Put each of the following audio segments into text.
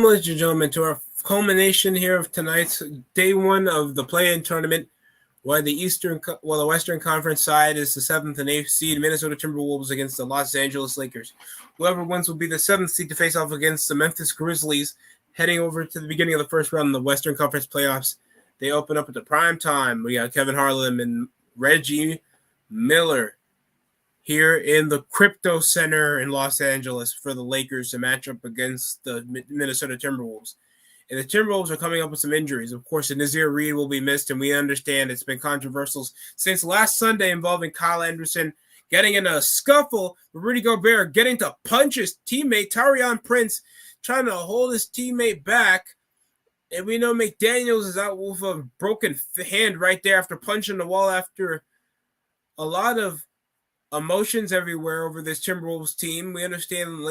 ladies and gentlemen, to our culmination here of tonight's day one of the play-in tournament, while the Western Conference side is the 7th and 8th seed Minnesota Timberwolves against the Los Angeles Lakers. Whoever wins will be the 7th seed to face off against the Memphis Grizzlies, heading over to the beginning of the first round in the Western Conference playoffs. They open up at the prime time. We got Kevin Harlan and Reggie Miller here in the Crypto Center in Los Angeles for the Lakers to match up against the Minnesota Timberwolves. And the Timberwolves are coming up with some injuries. Of course, Nazir Reed will be missed, and we understand it's been controversial since last Sunday involving Kyle Anderson getting in a scuffle with Rudy Gobert, getting to punch his teammate, Taurean Prince, trying to hold his teammate back. And we know McDaniels is out with a broken hand right there after punching the wall after a lot of emotions everywhere over this Timberwolves team. We understand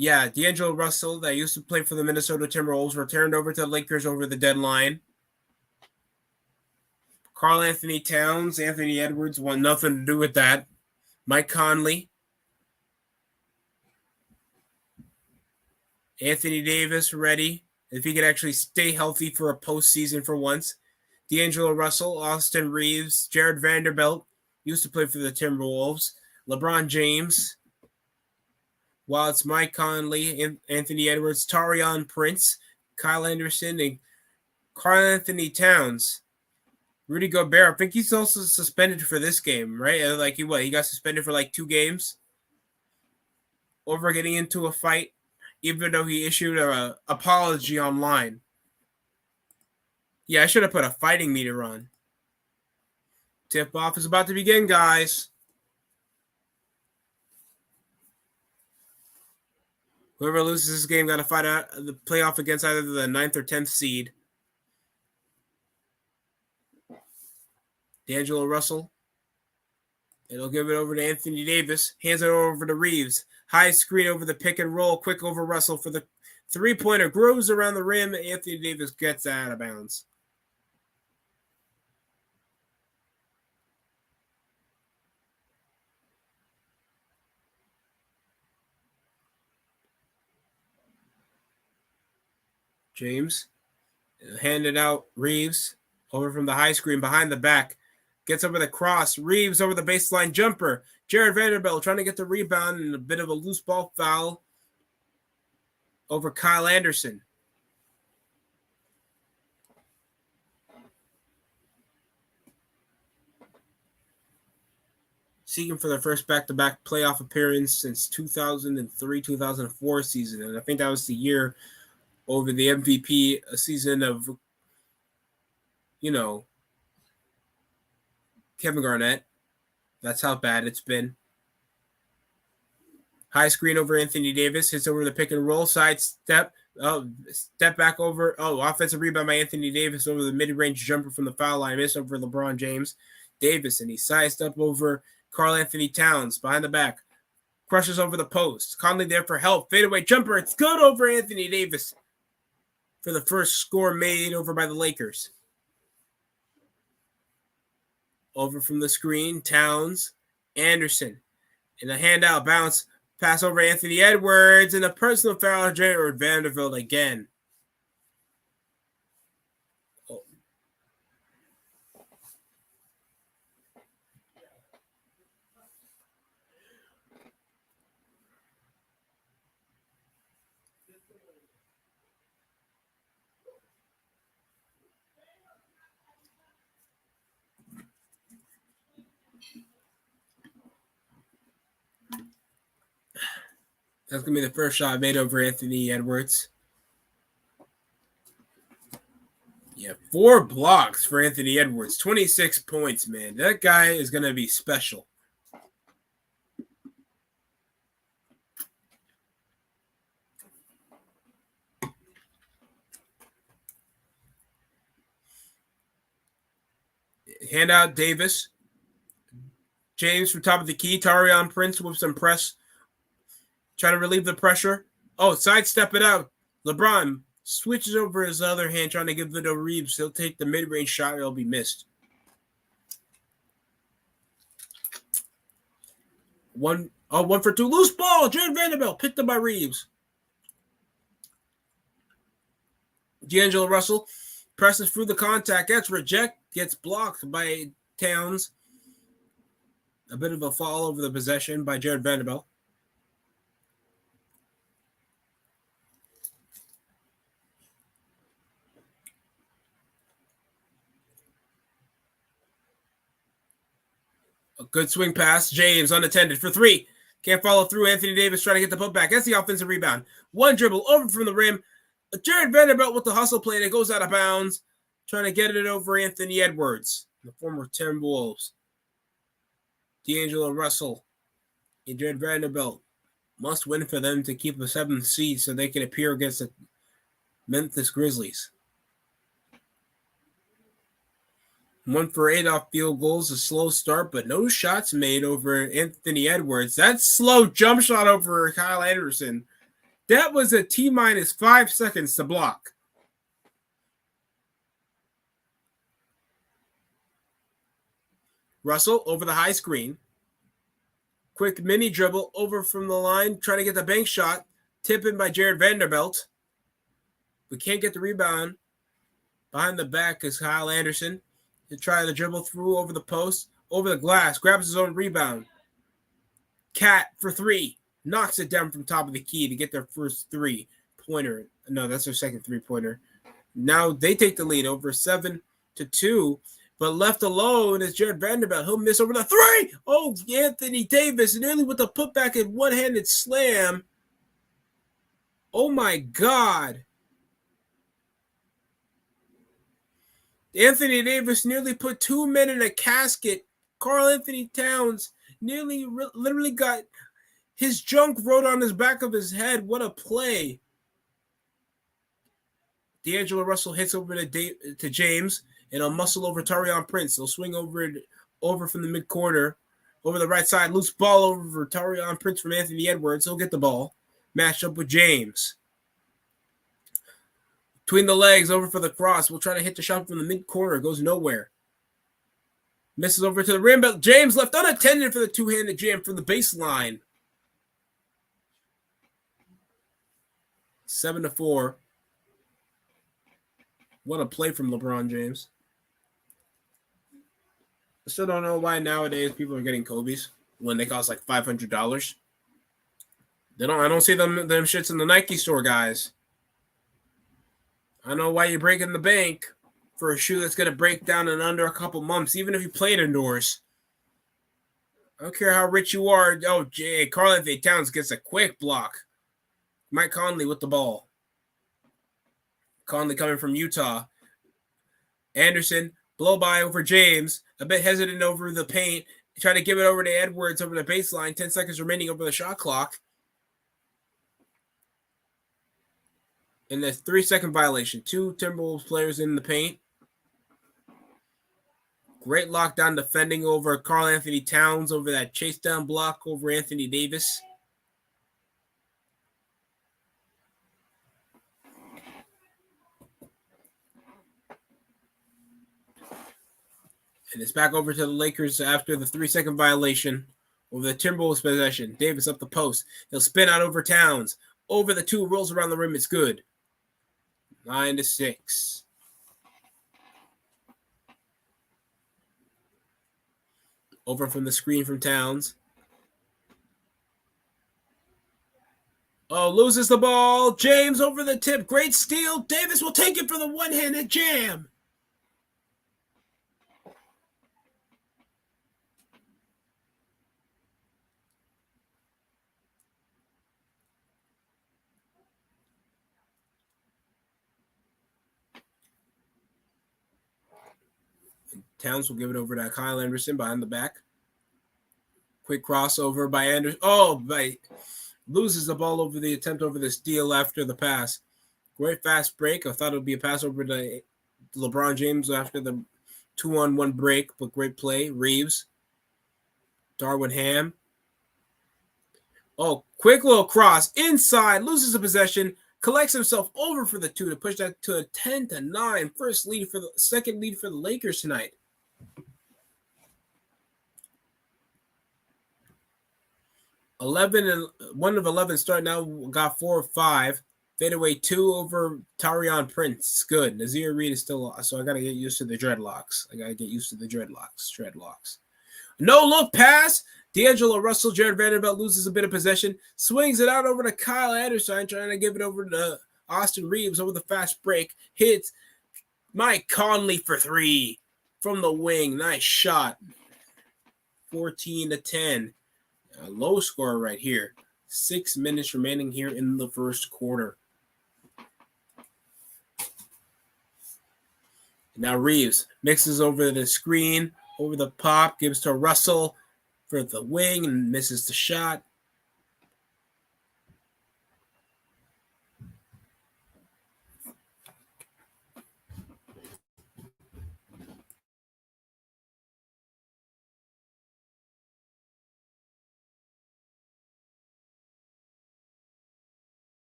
D'Angelo Russell, that used to play for the Minnesota Timberwolves, returned over to the Lakers over the deadline. Karl Anthony Towns, Anthony Edwards want nothing to do with that. Mike Conley. Anthony Davis ready, if he could actually stay healthy for a postseason for once. D'Angelo Russell, Austin Reeves, Jared Vanderbilt, used to play for the Timberwolves. LeBron James. While it's Mike Conley, Anthony Edwards, Taurean Prince, Kyle Anderson, and Karl Anthony Towns. Rudy Gobert, I think he's also suspended for this game, right? Like he got suspended for like 2 games over getting into a fight, even though he issued an apology online. Yeah, I should have put a fighting meter on. Tip-off is about to begin, guys. Whoever loses this game got to fight out the playoff against either the 9th or 10th seed. D'Angelo Russell. It'll give it over to Anthony Davis. Hands it over to Reeves. High screen over the pick and roll. Quick over Russell for the three-pointer. Grooves around the rim. Anthony Davis gets out of bounds. James handed out Reeves over from the high screen behind the back. Gets over the cross. Reeves over the baseline jumper. Jared Vanderbilt trying to get the rebound and a bit of a loose ball foul over Kyle Anderson. Seeking for their first back-to-back playoff appearance since 2003-2004 season. And I think that was the year over the MVP, a season of, Kevin Garnett. That's how bad it's been. High screen over Anthony Davis. Hits over the pick and roll. Side step. Step back over. Offensive rebound by Anthony Davis over the mid-range jumper from the foul line. Miss over LeBron James. Davis, and he sized up over Karl Anthony Towns behind the back. Crushes over the post. Conley there for help. Fadeaway jumper. It's good over Anthony Davis for the first score made over by the Lakers. Over from the screen, Towns, Anderson. In a handout, bounce, pass over Anthony Edwards, and a personal foul, Jared Vanderbilt again. That's going to be the first shot made over Anthony Edwards. Yeah, 4 blocks for Anthony Edwards. 26 points, man. That guy is going to be special. Handout Davis. James from top of the key. Taurean Prince with some press. Trying to relieve the pressure. Sidestep it out. LeBron switches over his other hand, trying to give it to Reeves. He'll take the mid-range shot. It'll be missed. One for 2. Loose ball. Jared Vanderbilt picked up by Reeves. D'Angelo Russell presses through the contact, gets blocked by Towns. A bit of a fall over the possession by Jared Vanderbilt. A good swing pass. James unattended for three. Can't follow through. Anthony Davis trying to get the putback. That's the offensive rebound. One dribble over from the rim. Jared Vanderbilt with the hustle play that goes out of bounds. Trying to get it over Anthony Edwards, the former Timberwolves. D'Angelo Russell and Jared Vanderbilt must win for them to keep a 7th seed so they can appear against the Memphis Grizzlies. 1 for 8 off field goals, a slow start, but no shots made over Anthony Edwards. That slow jump shot over Kyle Anderson, that was a T-minus 5 seconds to block. Russell over the high screen. Quick mini dribble over from the line, trying to get the bank shot. Tip in by Jared Vanderbilt. We can't get the rebound. Behind the back is Kyle Anderson. To try to dribble through over the post, over the glass, grabs his own rebound. Cat for three. Knocks it down from top of the key to get their first three-pointer. No, that's their second three-pointer. Now they take the lead over 7-2, but left alone is Jared Vanderbilt. He'll miss over the three. Oh, Anthony Davis nearly with a putback and one-handed slam. Oh, my God. Anthony Davis nearly put 2 men in a casket. Karl Anthony Towns nearly literally got his junk wrote on his back of his head. What a play. D'Angelo Russell hits over to James, and he'll muscle over Taurean Prince. He'll swing over from the mid-corner, over the right side. Loose ball over Taurean Prince from Anthony Edwards. He'll get the ball. Matched up with James. Between the legs, over for the cross. We'll try to hit the shot from the mid-corner. Goes nowhere. Misses over to the rim, but James left unattended for the two-handed jam from the baseline. 7-4. What a play from LeBron James. I still don't know why nowadays people are getting Kobe's when they cost like $500. I don't see them shits in the Nike store, guys. I don't know why you're breaking the bank for a shoe that's going to break down in under a couple months, even if you played indoors. I don't care how rich you are. Oh, Karl Anthony Towns gets a quick block. Mike Conley with the ball. Conley coming from Utah. Anderson, blow by over James. A bit hesitant over the paint. Trying to give it over to Edwards over the baseline. 10 seconds remaining over the shot clock. And the 3-second violation. 2 Timberwolves players in the paint. Great lockdown defending over Karl Anthony Towns over that chase down block over Anthony Davis. And it's back over to the Lakers after the 3-second violation over the Timberwolves possession. Davis up the post. He'll spin out over Towns. Over the 2, rolls around the rim. It's good. 9-6. Over from the screen from Towns. Oh, loses the ball. James over the tip. Great steal. Davis will take it for the one-handed jam. Towns will give it over to Kyle Anderson behind the back. Quick crossover by Anderson. Loses the ball over the attempt over the steal after the pass. Great fast break. I thought it would be a pass over to LeBron James after the 2-on-1 break, but great play. Reeves. Darwin Ham. Oh, quick little cross. Inside. Loses the possession. Collects himself over for the 2 to push that to a 10-9. Second lead for the Lakers tonight. 1 of 11 start now. Got 4 of 5. Fadeaway 2 over Tarion Prince. Good. Nazir Reed is still lost, so I got to get used to the dreadlocks. Dreadlocks. No look pass. D'Angelo Russell. Jared Vanderbilt loses a bit of possession. Swings it out over to Kyle Anderson, trying to give it over to Austin Reeves over the fast break. Hits Mike Conley for 3 from the wing. Nice shot. 14-10. A low score right here. 6 minutes remaining here in the first quarter. Now Reeves mixes over the screen, over the pop, gives to Russell for the wing and misses the shot.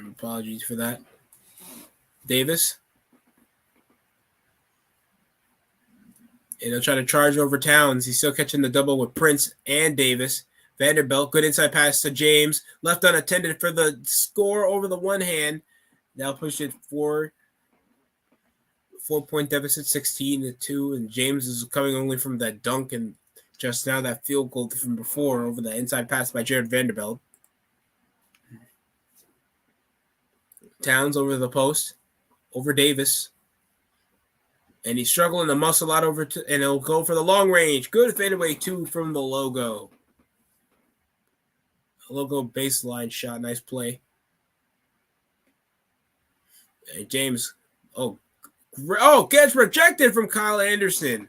Apologies for that. Davis. And he'll try to charge over Towns. He's still catching the double with Prince and Davis. Vanderbilt, good inside pass to James. Left unattended for the score over the one hand. Now pushed it 4-point deficit, 16-2. And James is coming only from that dunk and just now that field goal from before over the inside pass by Jared Vanderbilt. Towns over the post, over Davis. And he's struggling to muscle out over and he'll go for the long range. Good fadeaway 2 from the logo. A logo baseline shot. Nice play. And James, gets rejected from Kyle Anderson.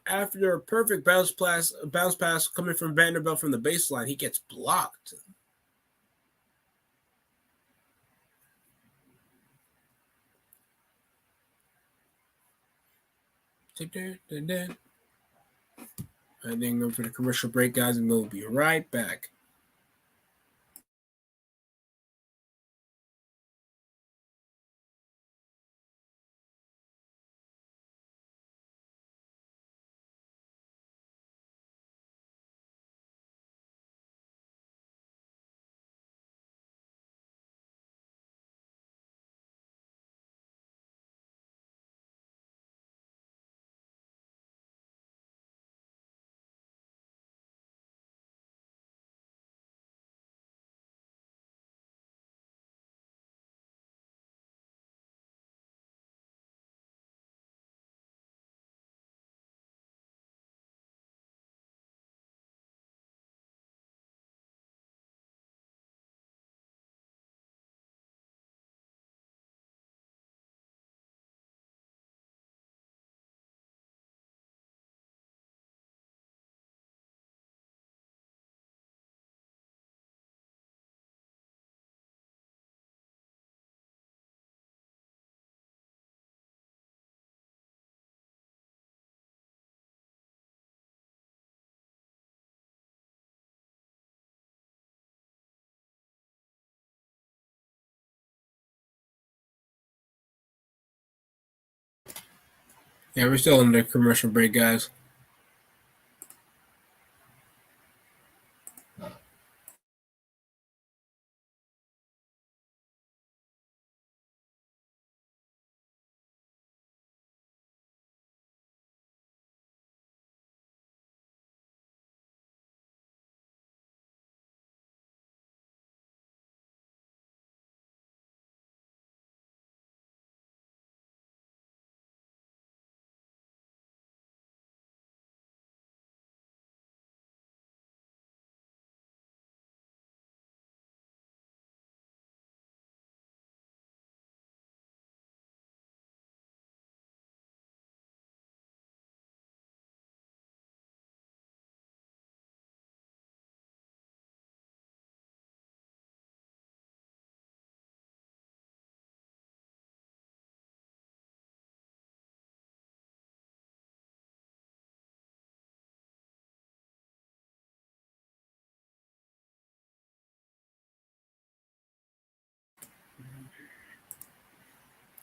After a perfect bounce pass coming from Vanderbilt from the baseline, he gets blocked. I think go for the commercial break, guys, and we'll be right back. Yeah, we're still in the commercial break, guys.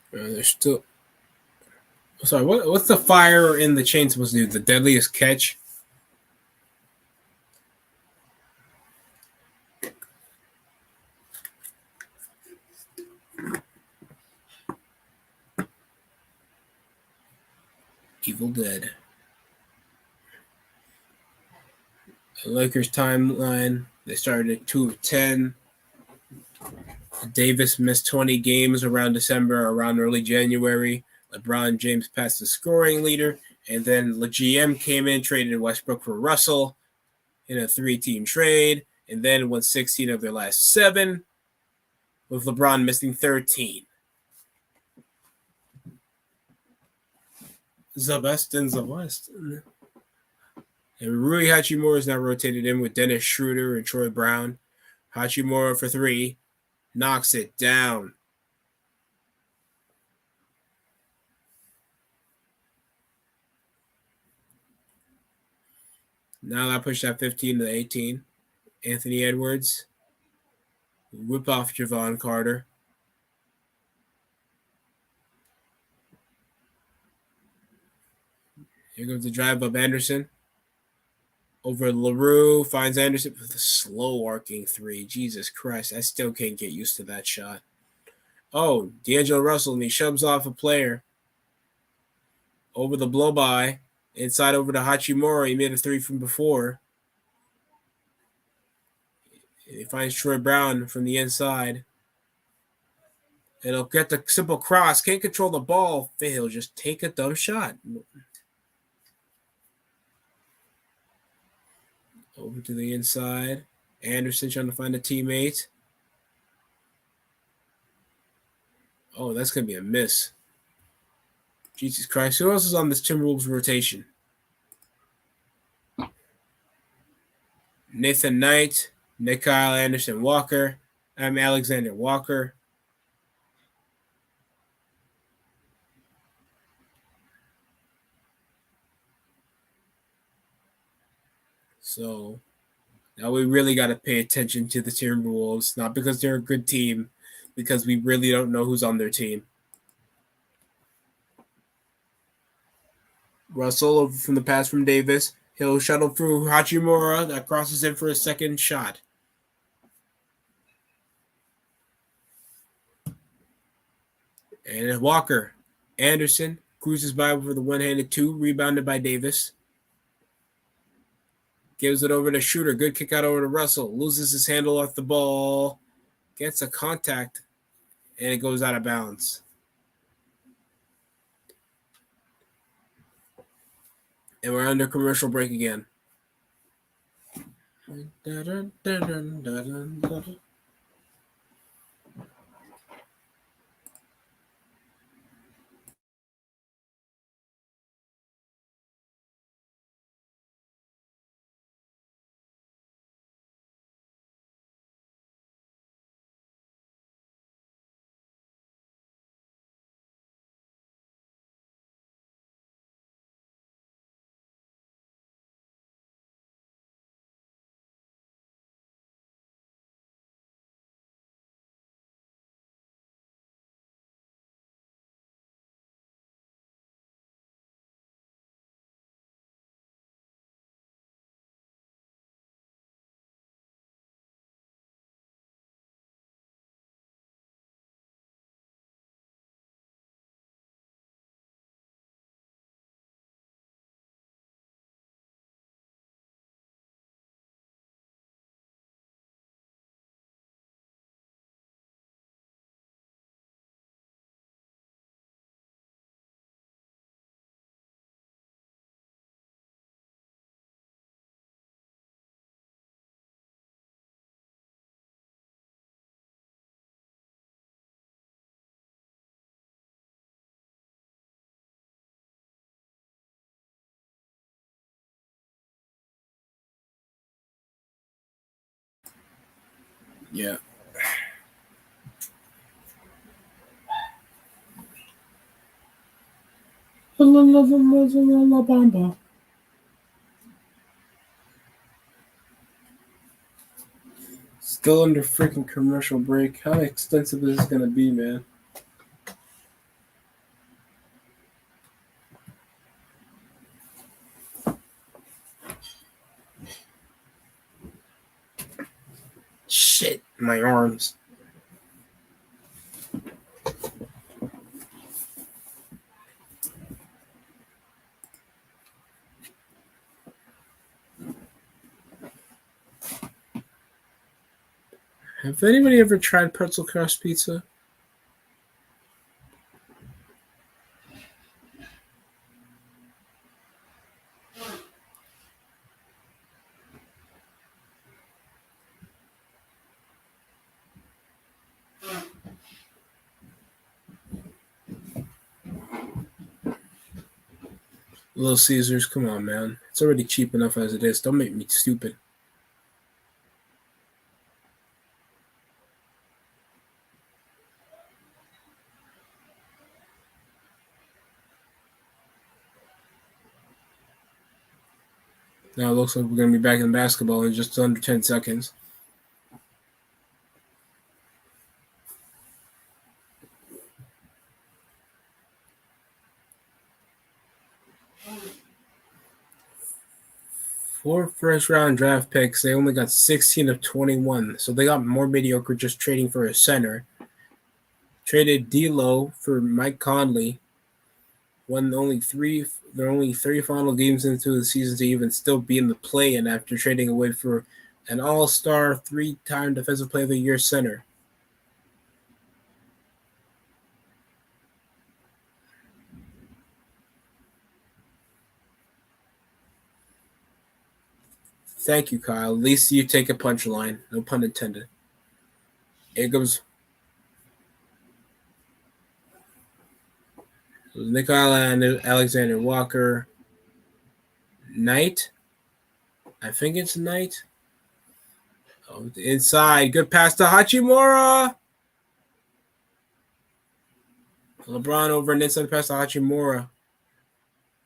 There's still. Sorry, what's the fire in the chain supposed to do? The deadliest catch? Evil Dead. The Lakers timeline, they started at 2 of 10. Davis missed 20 games around December, around early January. LeBron James passed the scoring leader, and then the GM came in, traded Westbrook for Russell in a 3-team trade, and then won 16 of their last 7, with LeBron missing 13. The best in the West. And Rui Hachimura is now rotated in with Dennis Schroeder and Troy Brown. Hachimura for 3. Knocks it down. Now that pushed that 15 to 18. Anthony Edwards. Whip off Javon Carter. Here goes the drive of Anderson. Over LaRue, finds Anderson with a slow arcing 3. Jesus Christ, I still can't get used to that shot. Oh, D'Angelo Russell, and he shoves off a player. Over the blow-by. Inside over to Hachimura. He made a 3 from before. He finds Troy Brown from the inside. And he'll get the simple cross. Can't control the ball. He'll just take a dumb shot. Over to the inside. Anderson trying to find a teammate. Oh, that's going to be a miss. Jesus Christ. Who else is on this Timberwolves rotation? Nathan Knight, Kyle Anderson Walker. I'm Alexander Walker. So now we really got to pay attention to the Timberwolves, not because they're a good team, because we really don't know who's on their team. Russell over from the pass from Davis. He'll shuttle through Hachimura. That crosses in for a second shot. And Walker. Anderson cruises by for the one-handed 2, rebounded by Davis. Gives it over to Shooter. Good kick out over to Russell. Loses his handle off the ball. Gets a contact. And it goes out of bounds. And we're under commercial break again. Yeah. Still under freaking commercial break. How extensive is this going to be, man? Shit, my arms. Have anybody ever tried pretzel crust pizza? Little Caesars, come on, man. It's already cheap enough as it is. Don't make me stupid. Now it looks like we're going to be back in basketball in just under 10 seconds. Four first-round draft picks. They only got 16 of 21, so they got more mediocre just trading for a center. Traded D'Lo for Mike Conley. Won only three. They're only 3 final games into the season to even still be in the play-in after trading away for an all-star, 3-time Defensive Player of the Year center. Thank you, Kyle. At least you take a punchline. No pun intended. Here goes Nicole Alexander Walker. Knight. I think it's Knight. Oh, inside. Good pass to Hachimura. LeBron over an inside pass to Hachimura.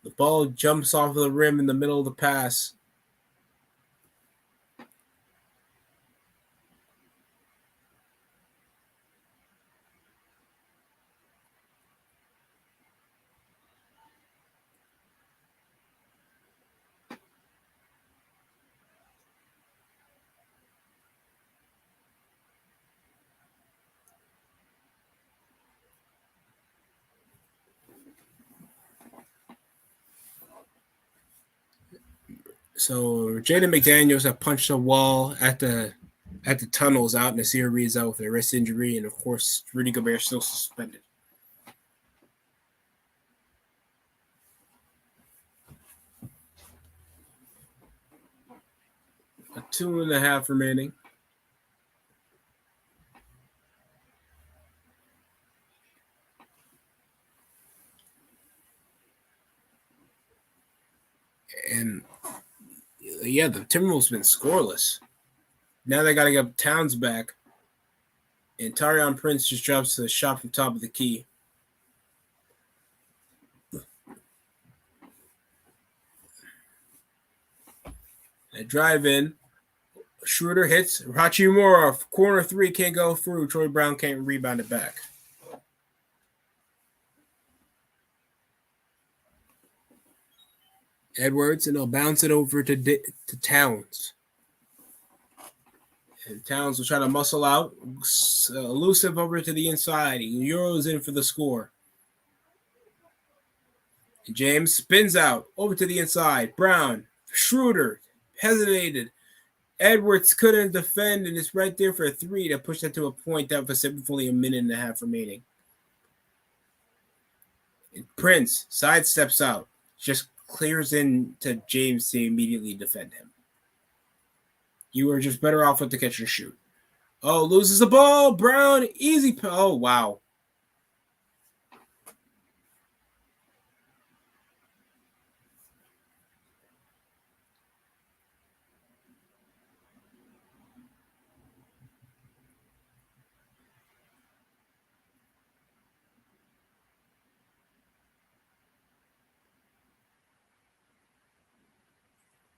The ball jumps off the rim in the middle of the pass. So Jaden McDaniels have punched a wall at the tunnels out, and Nasir Reed's out with a wrist injury, and of course Rudy Gobert still suspended. A 2.5 remaining. And yeah, the Timberwolves been scoreless. Now they got to get Towns back. And Tarion Prince just drops the shot from top of the key. They drive in. Schroeder hits. Hachimura, corner 3, can't go through. Troy Brown can't rebound it back. Edwards, and they'll bounce it over to Towns. And Towns will try to muscle out. Elusive over to the inside. Euro's in for the score. And James spins out over to the inside. Brown, Schroeder, hesitated. Edwards couldn't defend, and it's right there for a 3 to push that to a point deficit with only a minute and a half remaining. And Prince sidesteps out, just clears in to James to immediately defend him. You were just better off with the catch and shoot. Oh, loses the ball. Brown, easy. Oh, wow.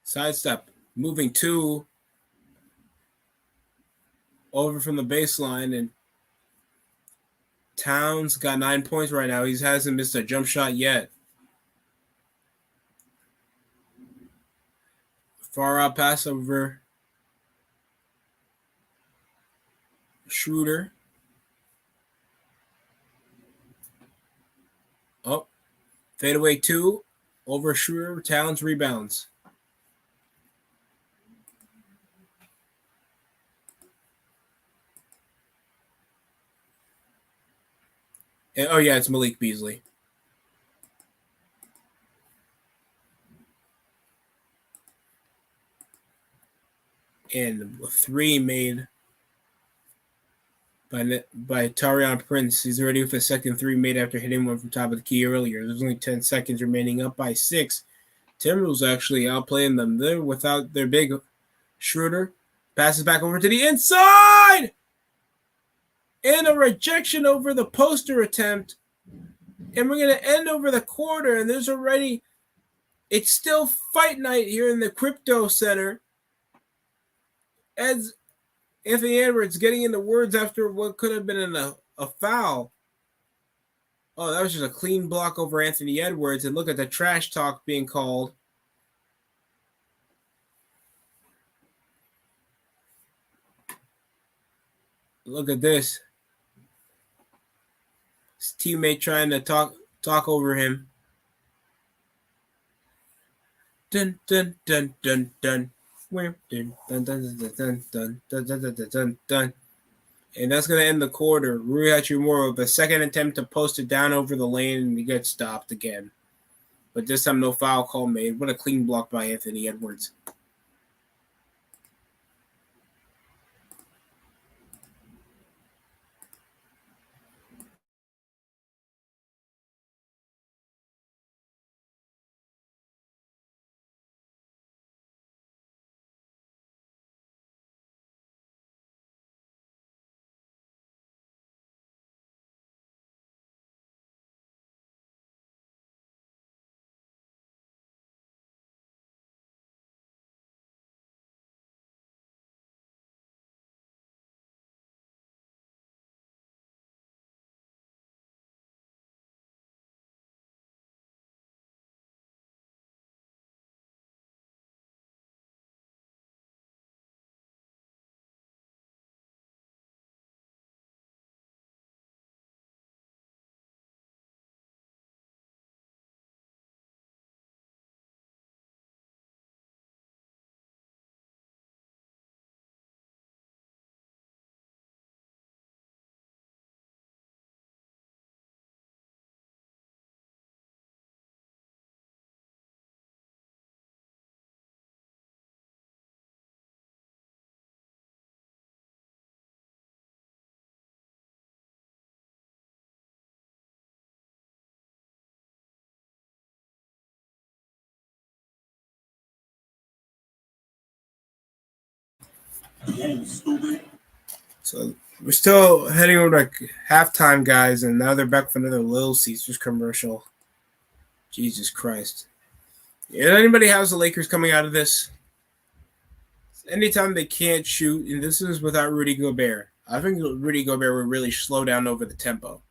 Sidestep. Moving 2 over from the baseline, and Towns got 9 points right now. He hasn't missed a jump shot yet. Far out pass over Schroeder. Oh, fadeaway 2 over Schroeder. Towns rebounds. And, oh, yeah, it's Malik Beasley. And a three made by Taurean Prince. He's ready with a second three made after hitting one from top of the key earlier. There's only 10 seconds remaining, up by 6. Timberwolves actually outplaying them. They're without their big Schroeder. Passes back over to the inside! And a rejection over the poster attempt. And we're going to end over the quarter. And there's already... It's still fight night here in the Crypto Center. As Anthony Edwards getting into words after what could have been a foul. Oh, that was just a clean block over Anthony Edwards. And look at the trash talk being called. Look at this. His teammate trying to talk over him. Dun dun dun dun dun. Dun dun dun dun dun dun dun dun dun dun. And that's going to end the quarter. Rui Hachimura with a second attempt to post it down over the lane, and he gets stopped again. But this time, no foul call made. What a clean block by Anthony Edwards. So we're still heading over to halftime, guys, and now they're back for another Little Caesars commercial. Jesus Christ. Yeah, anybody has the Lakers coming out of this? Anytime they can't shoot, and this is without Rudy Gobert. I think Rudy Gobert would really slow down over the tempo.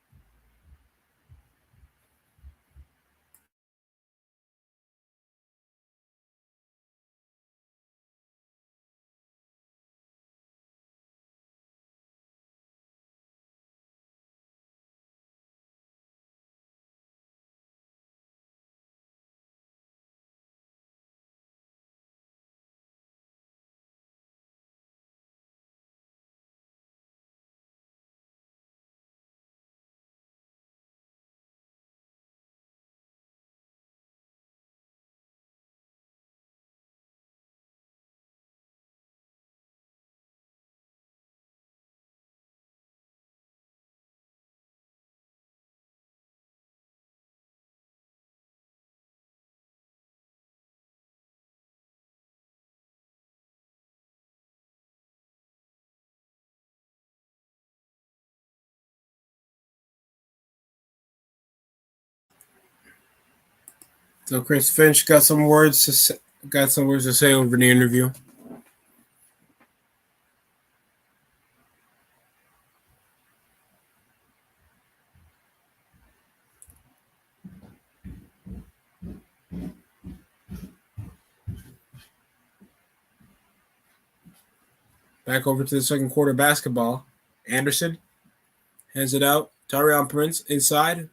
So Chris Finch got some words to say over the interview. Back over to the second quarter basketball. Anderson hands it out. Taurean Prince inside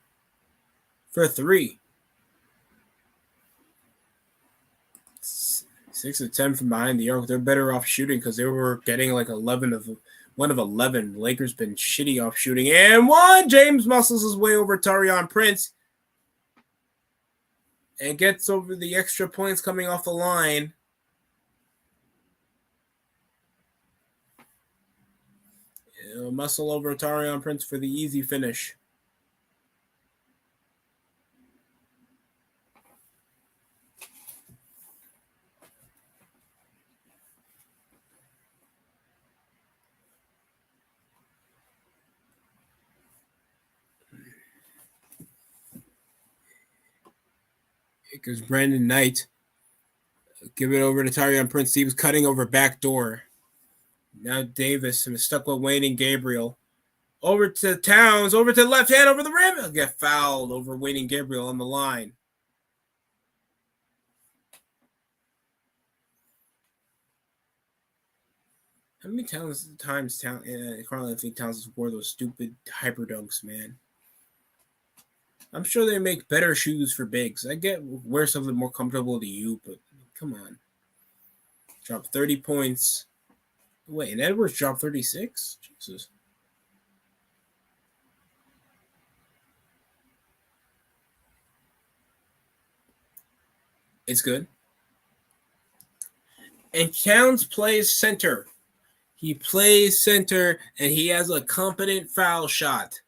for a three. 6 of 10 from behind the arc. They're better off shooting because they were getting like 11 of 1 of 11. The Lakers been shitty off shooting. And one! James muscles his way over Taurean Prince. And gets over the extra points coming off the line. Muscle over Taurean Prince for the easy finish. It goes Brandon Knight. Give it over to Taurean Prince. He was cutting over back door. Now Davis is stuck with Wayne and Gabriel. Over to Towns. Over to the left hand. Over the rim. He'll get fouled over Wayne and Gabriel on the line. How many times Karl Anthony Towns wore those stupid hyper dunks, man? I'm sure they make better shoes for bigs. I get wear something more comfortable to you, but come on. Drop 30 points. Wait, and Edwards dropped 36? Jesus. It's good. And Towns plays center. He plays center, and he has a competent foul shot.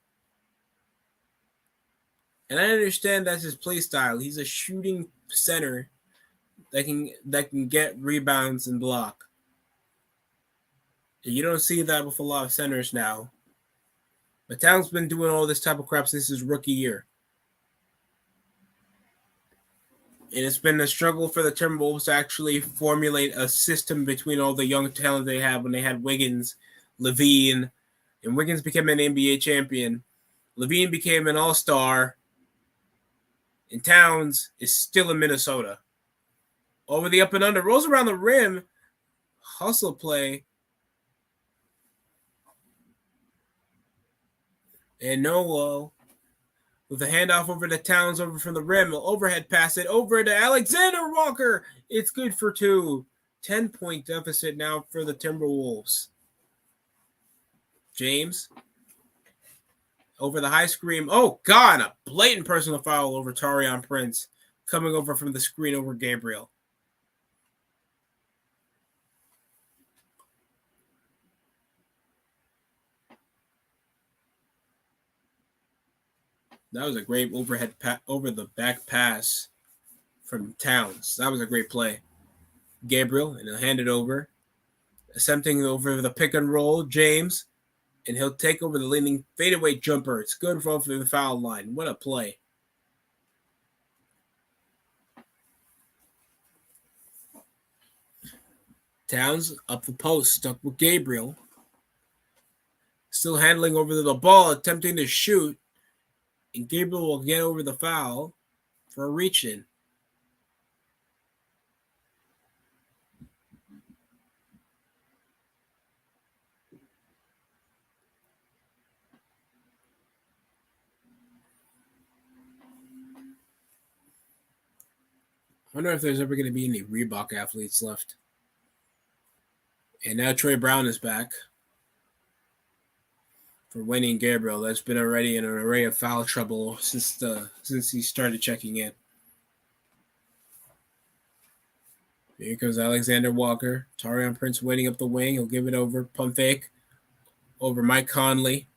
And I understand that's his play style. He's a shooting center that can get rebounds and block. You don't see that with a lot of centers now. But Towns been doing all this type of crap since his rookie year. And it's been a struggle for the Timberwolves to actually formulate a system between all the young talent they have when they had Wiggins, LaVine, and Wiggins became an NBA champion. LaVine became an all-star, and Towns is still in Minnesota. Over the up and under, rolls around the rim, hustle play. And Noel with a handoff over to Towns, over from the rim. Overhead pass it over to Alexander Walker. It's good for 2. 10-point deficit now for the Timberwolves. James over the high screen. Oh, God, a blatant personal foul over Taurean Prince. Coming over from the screen over Gabriel. That was a great overhead over the back pass from Towns. That was a great play. Gabriel, and he'll hand it over. Attempting over the pick and roll, James, and he'll take over the leaning fadeaway jumper. It's good for the foul line. What a play. Towns up the post, stuck with Gabriel. Still handling over the ball, attempting to shoot. And Gabriel will get over the foul for a reach-in. I wonder if there's ever going to be any Reebok athletes left. And now Troy Brown is back for Wayne and Gabriel. That's been already in an array of foul trouble since he started checking in. Here comes Alexander Walker. Taurean Prince waiting up the wing. He'll give it over. Pump fake over Mike Conley.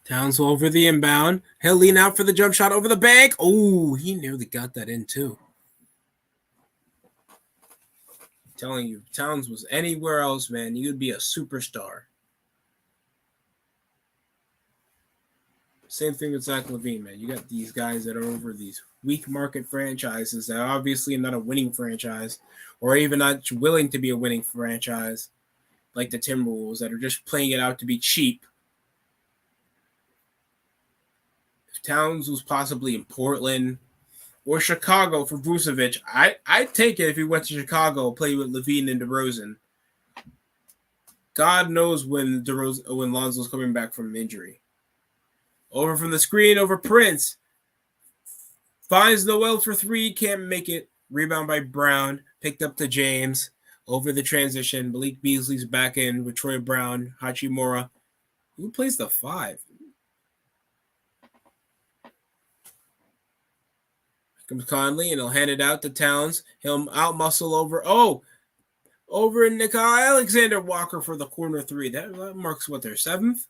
Towns over the inbound. He'll lean out for the jump shot over the bank. Oh, he nearly got that in too. Telling you, Towns was anywhere else, man, you'd be a superstar. Same thing with Zach LaVine, man. You got these guys that are over these weak market franchises that are obviously not a winning franchise, or even not willing to be a winning franchise, like the Timberwolves, that are just playing it out to be cheap. If Towns was possibly in Portland or Chicago for Vucevic, I'd take it if he went to Chicago, play with LaVine and DeRozan. God knows when Lonzo's coming back from injury. Over from the screen, over Prince. Finds Noel for three, can't make it. Rebound by Brown, picked up to James. Over the transition, Malik Beasley's back in with Troy Brown, Hachimura. Who plays the five? Here comes Conley, and he'll hand it out to Towns. He'll out muscle over. Over in Nikai Alexander Walker for the corner three. That marks what, their seventh?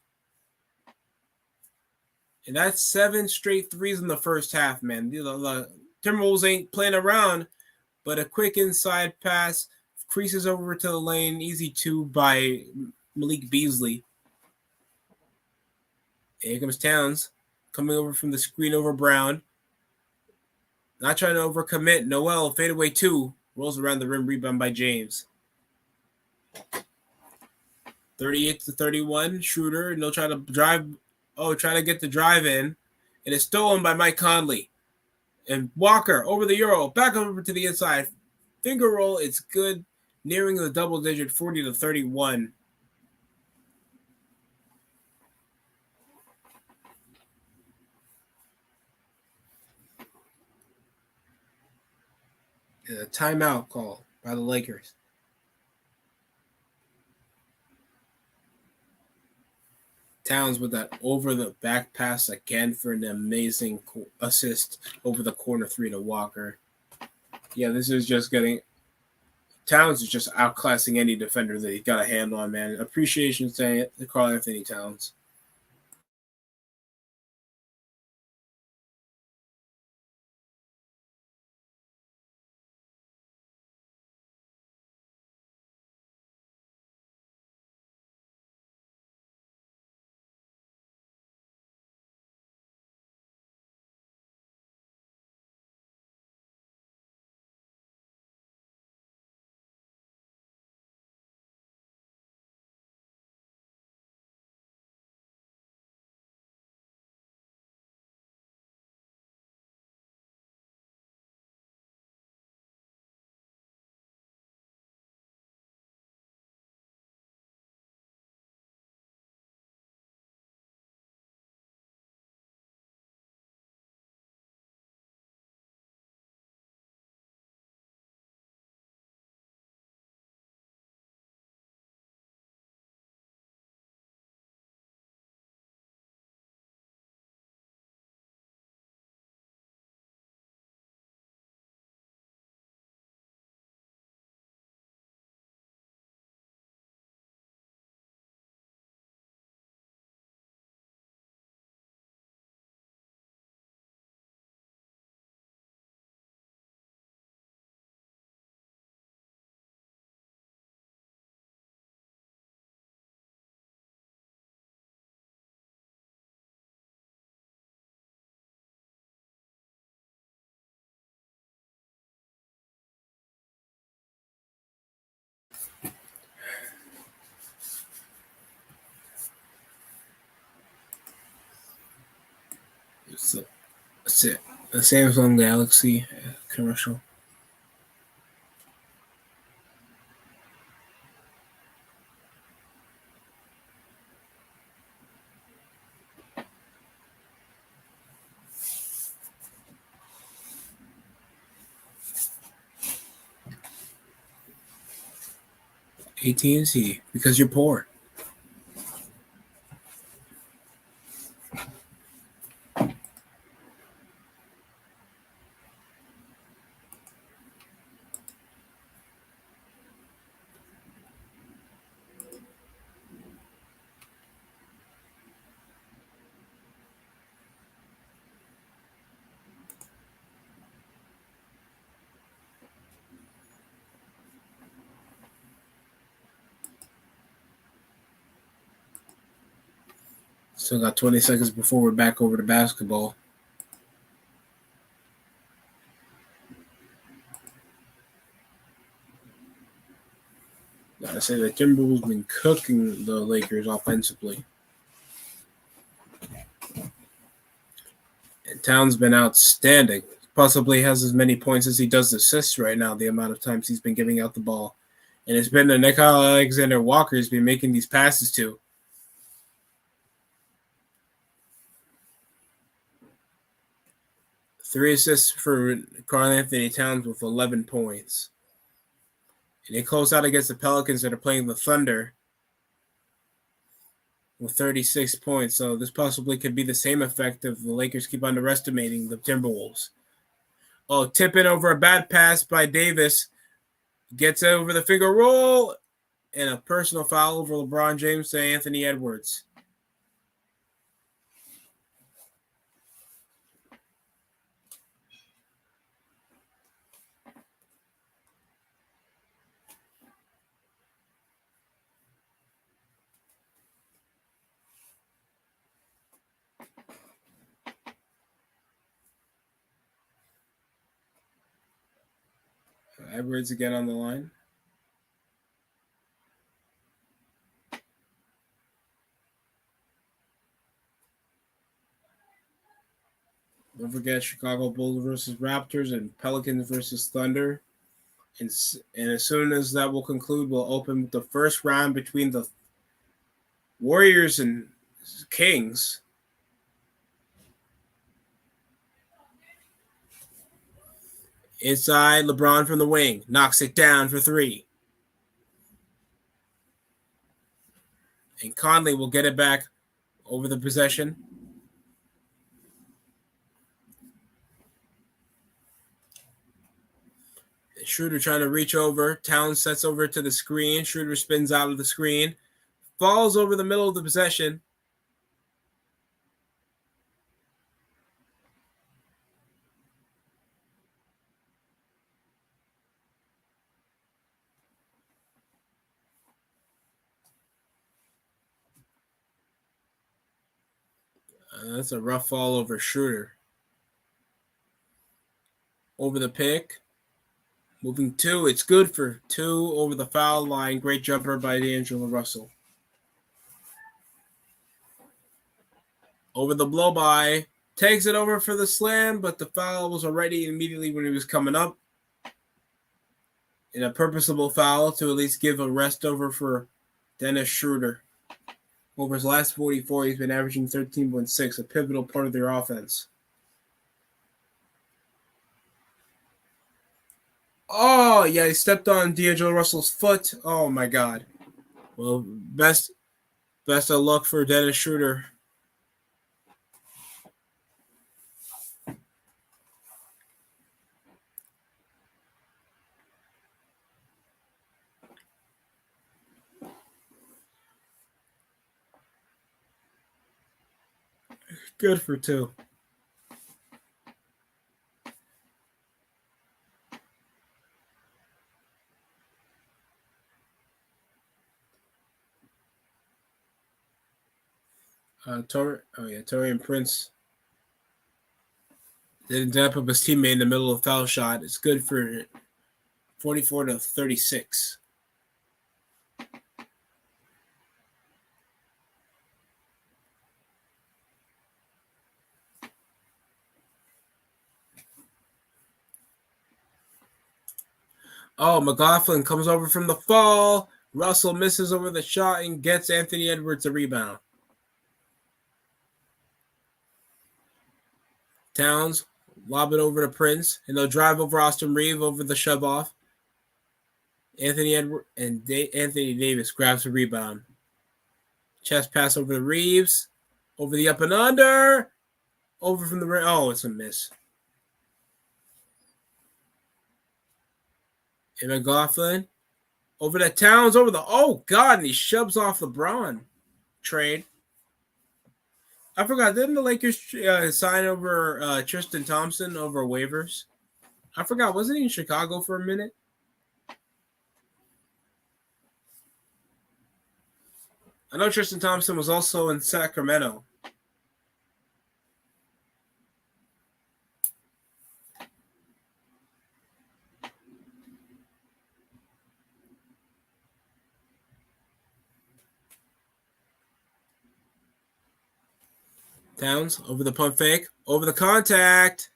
And that's 7 straight threes in the first half, man. The Timberwolves ain't playing around, but a quick inside pass creases over to the lane. Easy two by Malik Beasley. And here comes Towns coming over from the screen over Brown. Not trying to overcommit. Noel, fadeaway two. Rolls around the rim, rebound by James. 38-31. Schroeder, and they'll try to drive. Try to get the drive in. And it's stolen by Mike Conley. And Walker over the Euro. Back over to the inside. Finger roll. It's good. Nearing the double digit, 40-31. And a timeout call by the Lakers. Towns with that over the back pass again for an amazing assist over the corner three to Walker. Yeah, this is just getting. Towns is just outclassing any defender that he got a handle on, man. Appreciation saying it to Karl Anthony Towns. So that's it. The Samsung Galaxy commercial. AT&T, because you're poor. Still got 20 seconds before we're back over to basketball. Gotta say the Timberwolves been cooking the Lakers offensively. And Towns been outstanding. Possibly has as many points as he does assists right now, the amount of times he's been giving out the ball. And it's been Nickeil Alexander-Walker he's been making these passes to. Three assists for Karl-Anthony Towns with 11 points. And they close out against the Pelicans that are playing the Thunder with 36 points. So this possibly could be the same effect if the Lakers keep underestimating the Timberwolves. Oh, tipping over a bad pass by Davis. Gets over the finger roll. And a personal foul over LeBron James to Anthony Edwards. Edwards again on the line. Don't forget Chicago Bulls versus Raptors and Pelicans versus Thunder. And as soon as that will conclude, we'll open with the first round between the Warriors and Kings. Inside, LeBron from the wing. Knocks it down for three. And Conley will get it back over the possession. Schroeder trying to reach over. Towns sets over to the screen. Schroeder spins out of the screen. Falls over the middle of the possession. That's a rough fall over Schroeder. Over the pick. Moving two. It's good for two over the foul line. Great jumper by D'Angelo Russell. Over the blow by. Takes it over for the slam, but the foul was already immediately when he was coming up. In a purposeful foul to at least give a rest over for Dennis Schroeder. Over his last 44, he's been averaging 13.6, a pivotal part of their offense. Oh, yeah, he stepped on D'Angelo Russell's foot. Oh, my God. Well, best of luck for Dennis Schroeder. Good for two. Taurean Prince didn't dap up his teammate in the middle of the foul shot. It's good for 44-36. Oh, McLaughlin comes over from the fall. Russell misses over the shot and gets Anthony Edwards a rebound. Towns lob it over to Prince, and they'll drive over Austin Reeves over the shove off. Anthony Davis grabs the rebound. Chest pass over to Reeves, over the up and under, over from the rim. Oh, it's a miss. And McLaughlin over to Towns, over the God, and he shoves off LeBron. Trade. I forgot. Didn't the Lakers sign over Tristan Thompson over waivers? I forgot. Wasn't he in Chicago for a minute? I know Tristan Thompson was also in Sacramento. Towns over the pump fake, over the contact.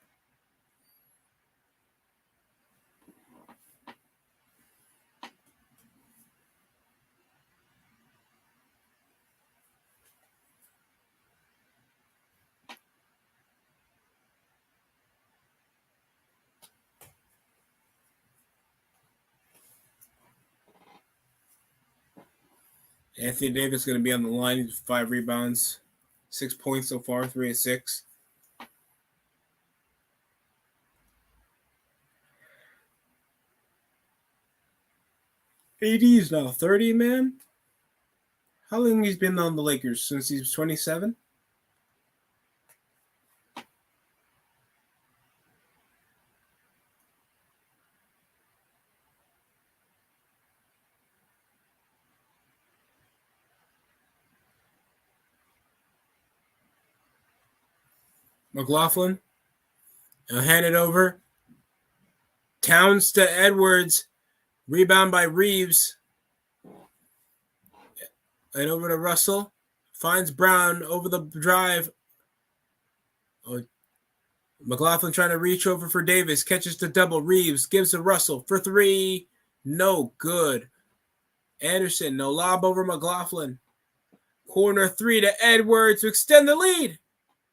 Anthony Davis is going to be on the line. He's 5 rebounds, 6 points so far, 3 of 6. AD is now 30, man. How long he's been on the Lakers? Since he's 27? McLaughlin. I'll hand it over. Towns to Edwards. Rebound by Reeves. And over to Russell. Finds Brown over the drive. Oh, McLaughlin trying to reach over for Davis. Catches the double. Reeves gives to Russell for 3. No good. Anderson, no lob over McLaughlin. Corner 3 to Edwards to extend the lead.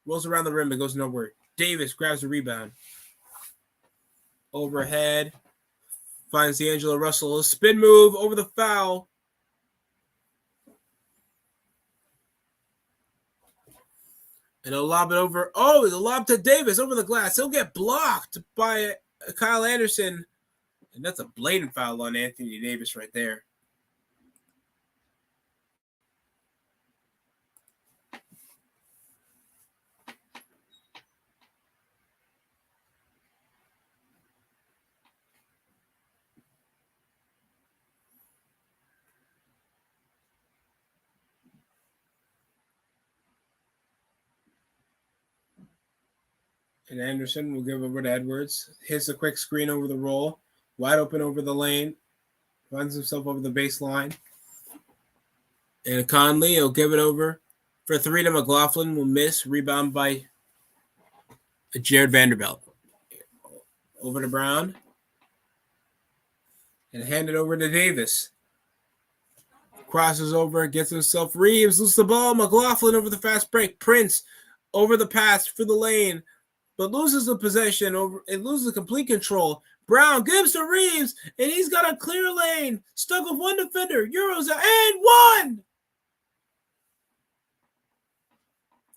Rolls around the rim, but goes nowhere. Davis grabs the rebound. Overhead. Finds D'Angelo Russell. A spin move over the foul. And he'll lob it over. Oh, the lob to Davis over the glass. He'll get blocked by Kyle Anderson. And that's a blatant foul on Anthony Davis right there. And Anderson will give over to Edwards. Hits a quick screen over the roll. Wide open over the lane. Runs himself over the baseline. And Conley will give it over for 3 to McLaughlin. Will miss. Rebound by Jared Vanderbilt. Over to Brown. And hand it over to Davis. Crosses over. Gets himself. Reeves loses the ball. McLaughlin over the fast break. Prince over the pass for the lane. But loses the possession. It loses complete control. Brown gives to Reeves. And he's got a clear lane. Stuck with one defender. Euros out. And 1!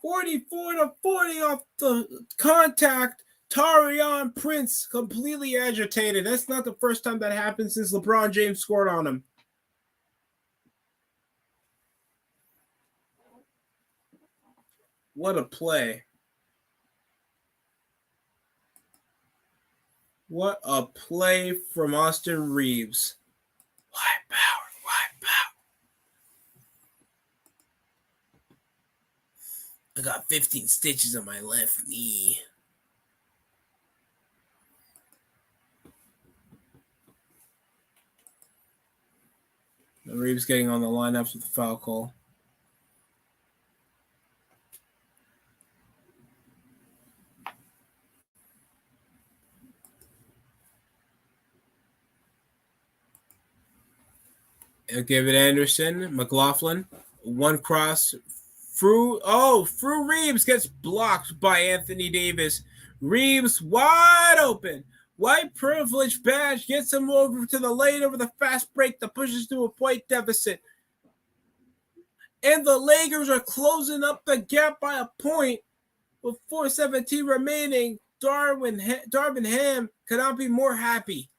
44 to 40 off the contact. Taurean Prince completely agitated. That's not the first time that happened since LeBron James scored on him. What a play. What a play from Austin Reeves. Wide power. I got 15 stitches on my left knee. Reeves getting on the line after the foul call. He'll give it Anderson. McLaughlin. One cross. Through Reeves gets blocked by Anthony Davis. Reeves wide open. White privilege badge gets him over to the lane over the fast break that pushes to a point deficit. And the Lakers are closing up the gap by a point with 4:17 remaining. Darvin Ham cannot be more happy.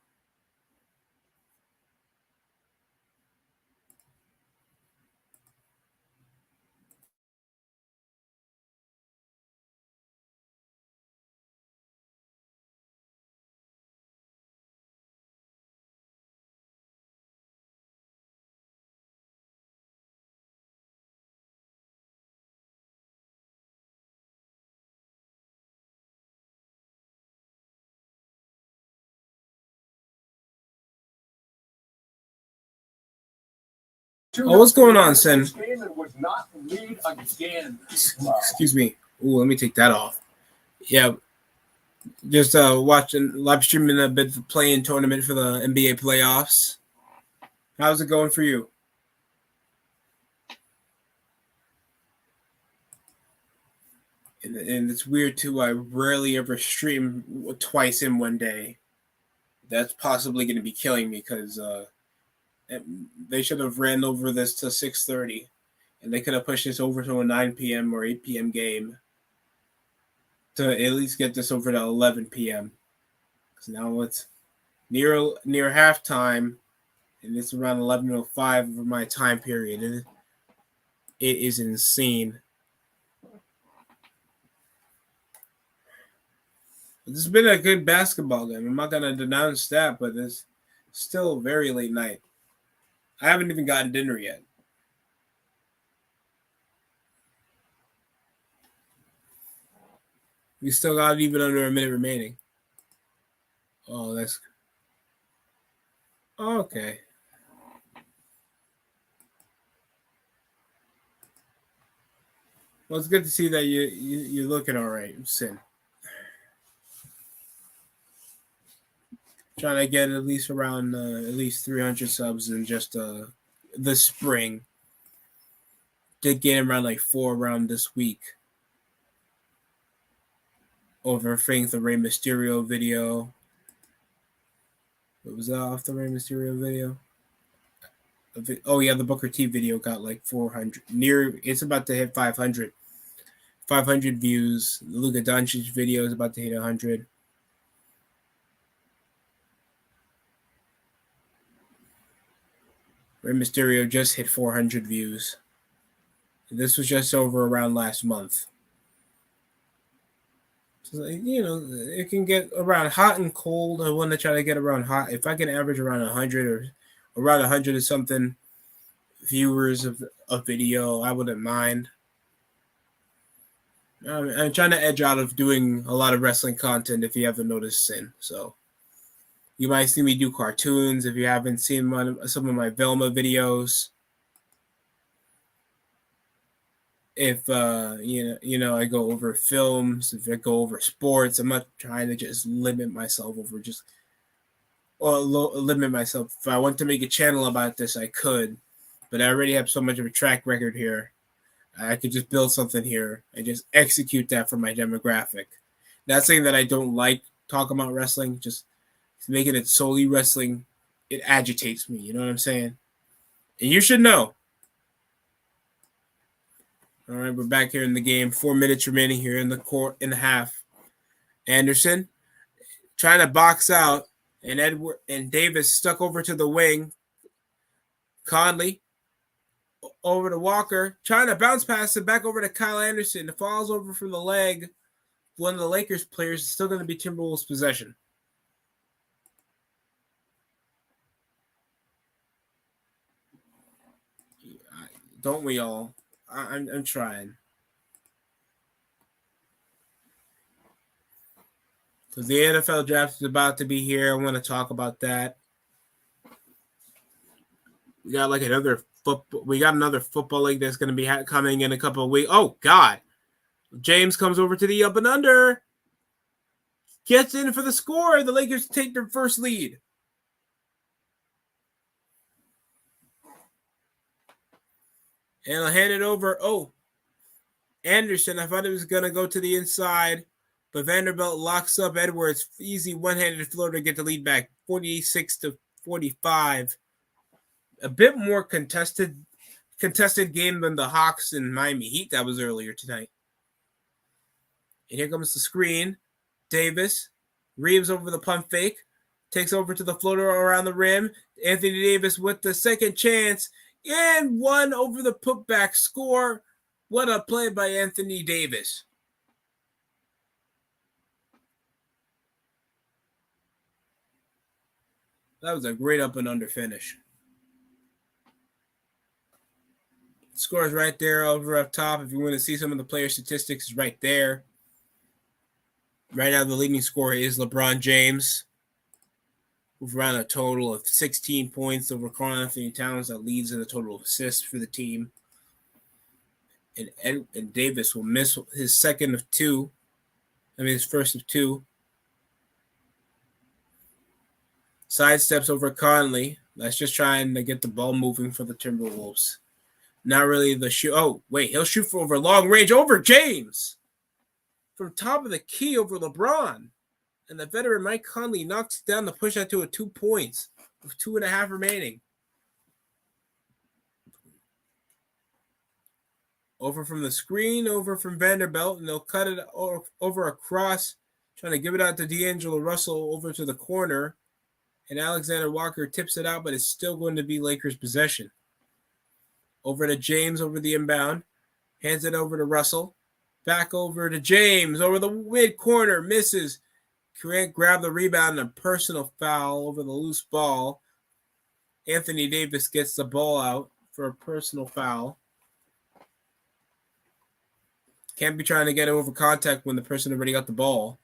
Oh, what's going on, Sen? Excuse me. Ooh, let me take that off. Yeah, just watching live streaming a bit of the play-in tournament for the NBA playoffs. How's it going for you? And it's weird too. I rarely ever stream twice in one day. That's possibly going to be killing me because they should have ran over this to 6:30, and they could have pushed this over to a 9 p.m. or 8 p.m. game to at least get this over to 11 p.m. Because now it's near halftime, and it's around 11:05 over my time period. It is insane. This has been a good basketball game. I'm not gonna denounce that, but it's still very late night. I haven't even gotten dinner yet. We still got even under a minute remaining. Oh, that's okay. Well, it's good to see that you're looking all right, Sin. Trying to get at least around at least 300 subs in just this spring. Did get around like 4 around this week. Over Frank the Rey Mysterio video. What was that off the Rey Mysterio video? Oh yeah, the Booker T video got like 400. It's about to hit 500. 500 views. The Luka Doncic video is about to hit 100. Rey Mysterio just hit 400 views. This was just over around last month. So, it can get around hot and cold. I want to try to get around hot. If I can average around 100 or around 100 or something viewers of a video, I wouldn't mind. I'm trying to edge out of doing a lot of wrestling content if you haven't noticed, Sin. So you might see me do cartoons if you haven't seen some of my Velma videos. If I go over films, if I go over sports, I'm not trying to just limit myself over just limit myself. If I want to make a channel about this, I could, but I already have so much of a track record here. I could just build something here and just execute that for my demographic. Not saying that I don't like talking about wrestling, just making it solely wrestling, it agitates me. You know what I'm saying? And you should know. All right, we're back here in the game. 4 minutes remaining here in the court in the half. Anderson trying to box out, and Edward and Davis stuck over to the wing. Conley over to Walker, trying to bounce pass it back over to Kyle Anderson. It falls over from the leg. One of the Lakers players is still going to be Timberwolves possession. Don't we all? I'm trying. Because the NFL draft is about to be here. I want to talk about that. We got like another football. We got another football league that's going to be coming in a couple of weeks. Oh God! James comes over to the up and under. Gets in for the score. The Lakers take their first lead. And I'll hand it over. Oh, Anderson. I thought it was going to go to the inside, but Vanderbilt locks up Edwards. Easy one-handed floater to get the lead back. 46-45. A bit more contested game than the Hawks and Miami Heat that was earlier tonight. And here comes the screen. Davis. Reeves over the pump fake. Takes over to the floater around the rim. Anthony Davis with the second chance. And one over the putback score. What a play by Anthony Davis. That was a great up and under finish. Score is right there over up top. If you want to see some of the player statistics, is right there. Right now, the leading scorer is LeBron James, with around a total of 16 points over Karl Anthony Towns, that leads in the total of assists for the team. and Davis will miss his second of two. His first of two. Sidesteps over Conley. That's just trying to get the ball moving for the Timberwolves. Not really the shoot. Oh, wait. He'll shoot for over long range over James. From top of the key over LeBron. And the veteran Mike Conley knocks down to push that to a 2 points with 2.5 remaining. Over from the screen, over from Vanderbilt, and they'll cut it over across, trying to give it out to D'Angelo Russell over to the corner. And Alexander Walker tips it out, but it's still going to be Lakers' possession. Over to James over the inbound. Hands it over to Russell. Back over to James over the mid corner. Misses. Durant grabbed the rebound and a personal foul over the loose ball. Anthony Davis gets the ball out for a personal foul. Can't be trying to get over contact when the person already got the ball.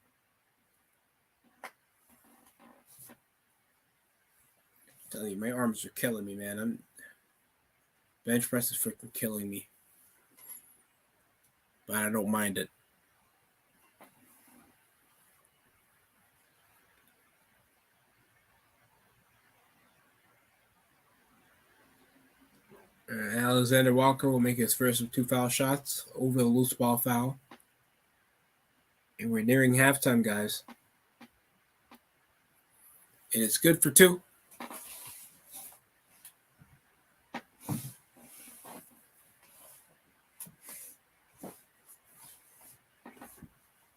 I'm telling you, my arms are killing me, man. Bench press is freaking killing me. But I don't mind it. Alexander Walker will make his first of 2 foul shots over the loose ball foul. And we're nearing halftime, guys. And it's good for 2.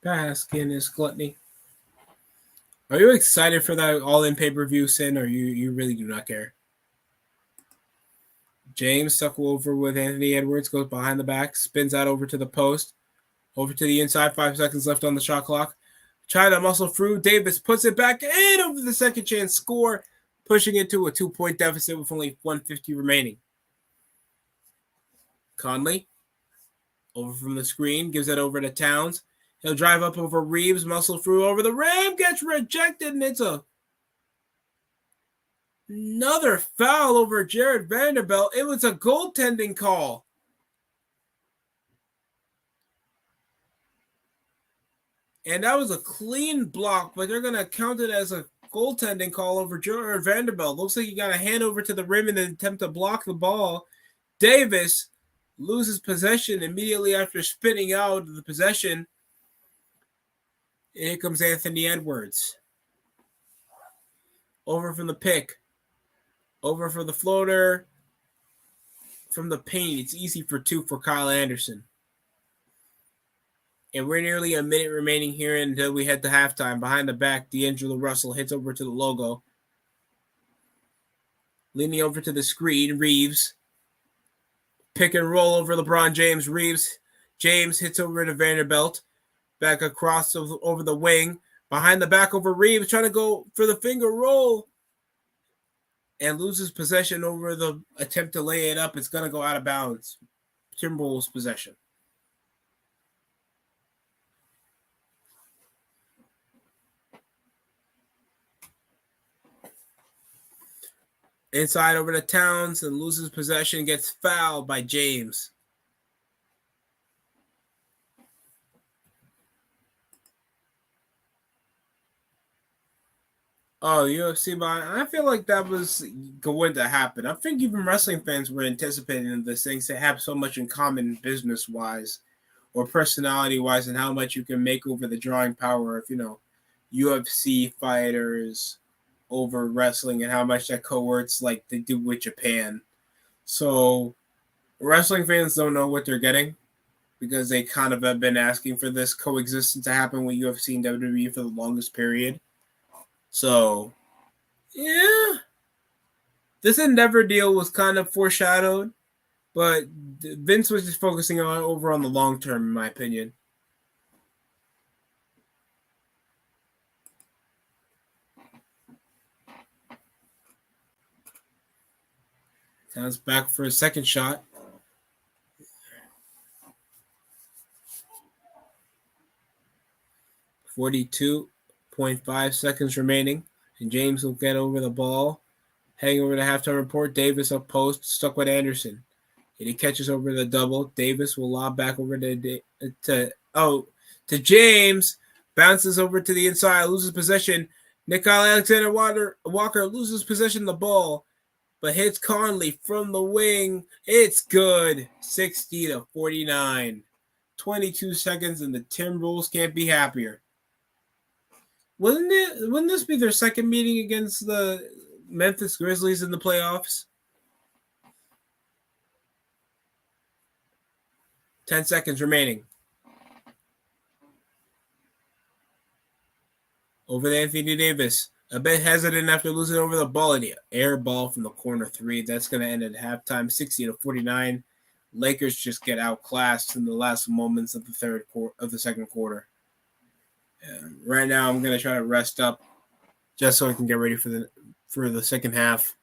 Baskin is gluttony. Are you excited for that all-in pay-per-view, Sin, or you really do not care? James stuck over with Anthony Edwards, goes behind the back, spins out over to the post, over to the inside, 5 seconds left on the shot clock. Trying to muscle through. Davis puts it back in over the second chance score, pushing it to a 2-point deficit with only 1:50 remaining. Conley, over from the screen, gives it over to Towns. He'll drive up over Reeves, muscle through over the rim, gets rejected, and it's another foul over Jared Vanderbilt. It was a goaltending call. And that was a clean block, but they're going to count it as a goaltending call over Jared Vanderbilt. Looks like he got a hand over to the rim in an attempt to block the ball. Davis loses possession immediately after spinning out of the possession. Here comes Anthony Edwards. Over from the pick. Over for the floater. From the paint, it's easy for 2 for Kyle Anderson. And we're nearly a minute remaining here until we head to halftime. Behind the back, D'Angelo Russell hits over to the logo. Leaning over to the screen, Reeves. Pick and roll over LeBron James. Reeves. James hits over to Vanderbilt. Back across over the wing. Behind the back over Reeves. Trying to go for the finger roll. And loses possession over the attempt to lay it up. It's going to go out of bounds. Timberwolves possession. Inside over to Towns and loses possession. Gets fouled by James. Oh, UFC, but I feel like that was going to happen. I think even wrestling fans were anticipating this things that have so much in common business-wise or personality-wise and how much you can make over the drawing power of, UFC fighters over wrestling and how much that cohorts like they do with Japan. So wrestling fans don't know what they're getting because they kind of have been asking for this coexistence to happen with UFC and WWE for the longest period. So, yeah, this Endeavor deal was kind of foreshadowed, but Vince was just focusing over on the long term, in my opinion. Towns back for a second shot. .5 seconds remaining, and James will get over the ball. Heading over to halftime report, Davis up post, stuck with Anderson. And he catches over the double. Davis will lob back over to James. Bounces over to the inside, loses possession. Nickeil Alexander-Walker loses possession of the ball, but hits Conley from the wing. It's good. 60-49. 22 seconds, and the Timberwolves can't be happier. Wouldn't this be their second meeting against the Memphis Grizzlies in the playoffs? 10 seconds remaining. Over to Anthony Davis. A bit hesitant after losing over the ball. And the air ball from the corner three. That's going to end at halftime, 60-49. Lakers just get outclassed in the last moments of the second quarter. And right now, I'm going to try to rest up just so I can get ready for the second half.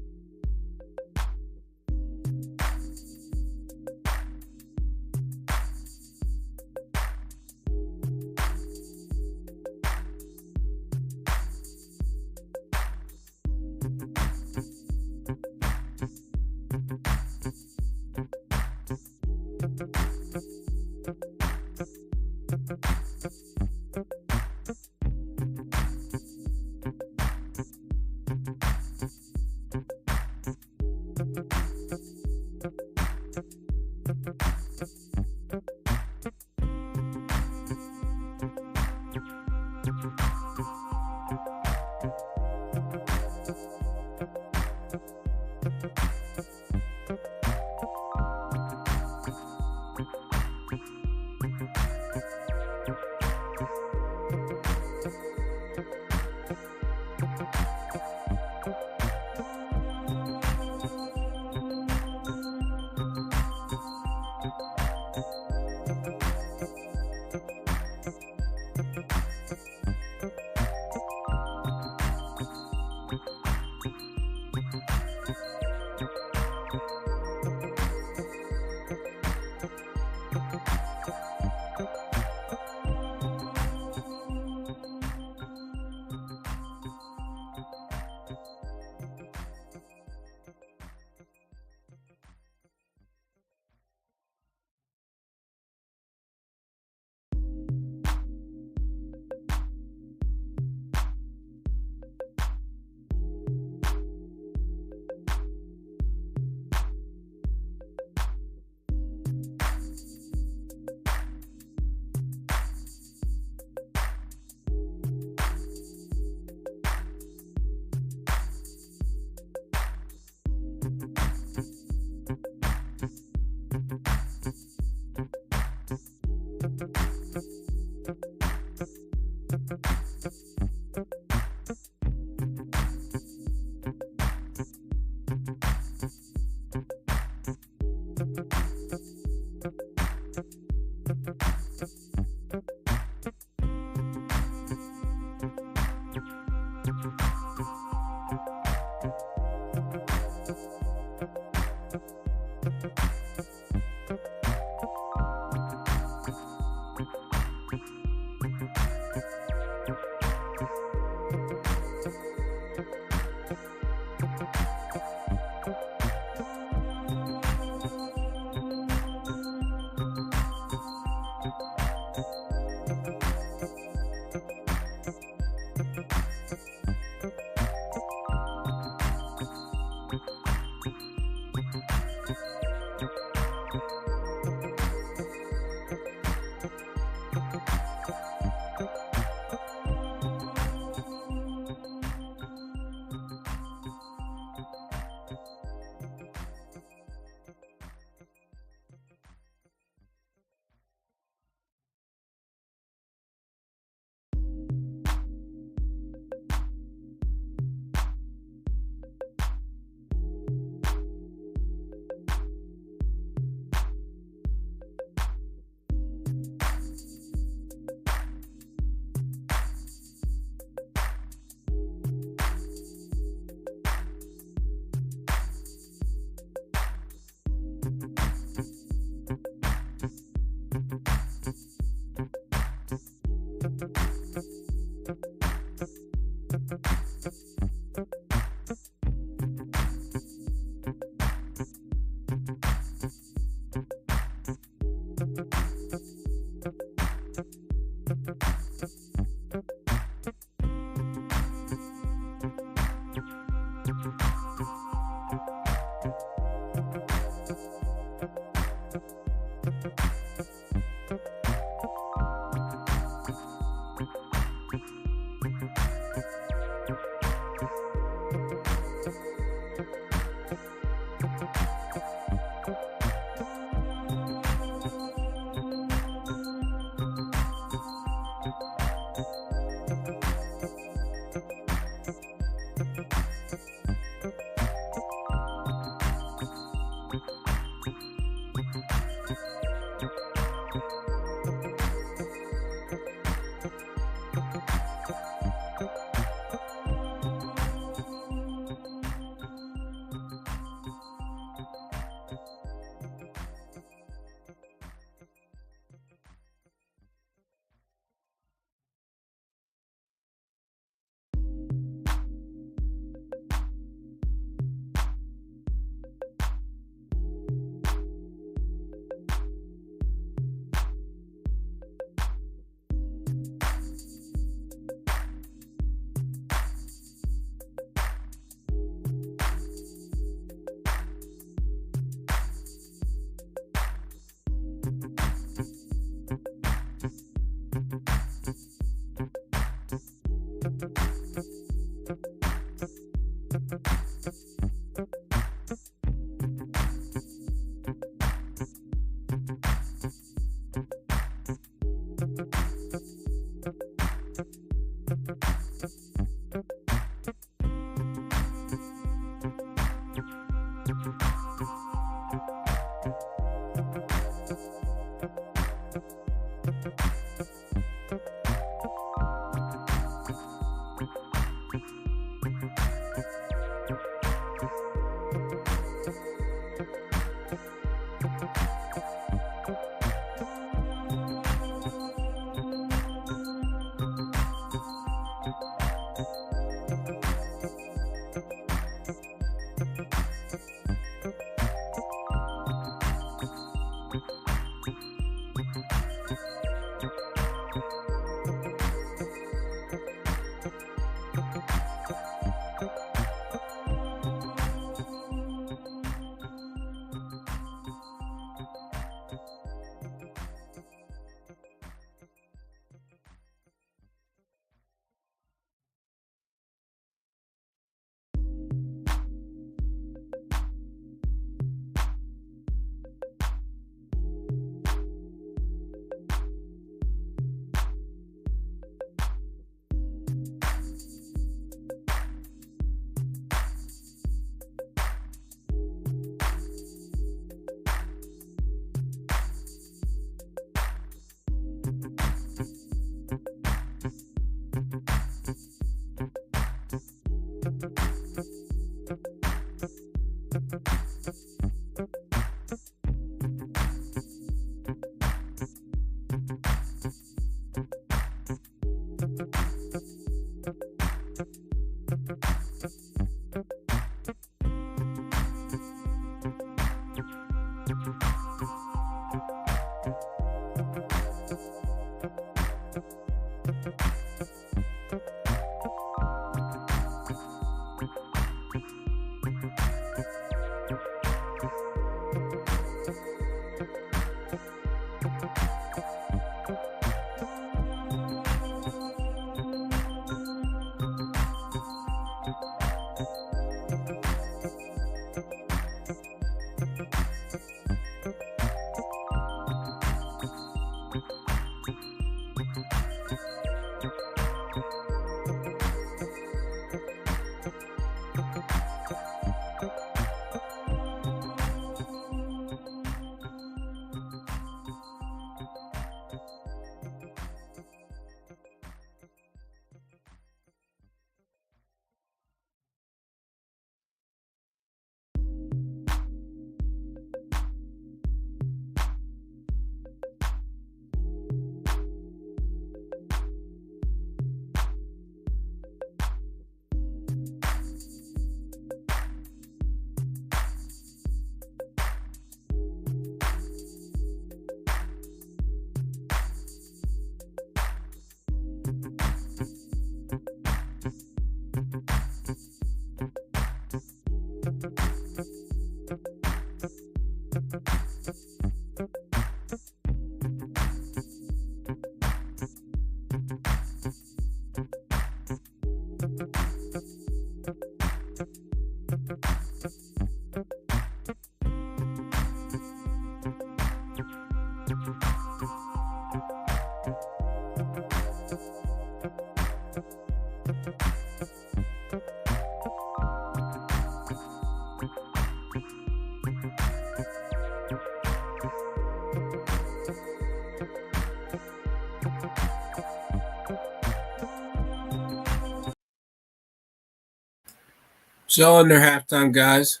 So under halftime, guys,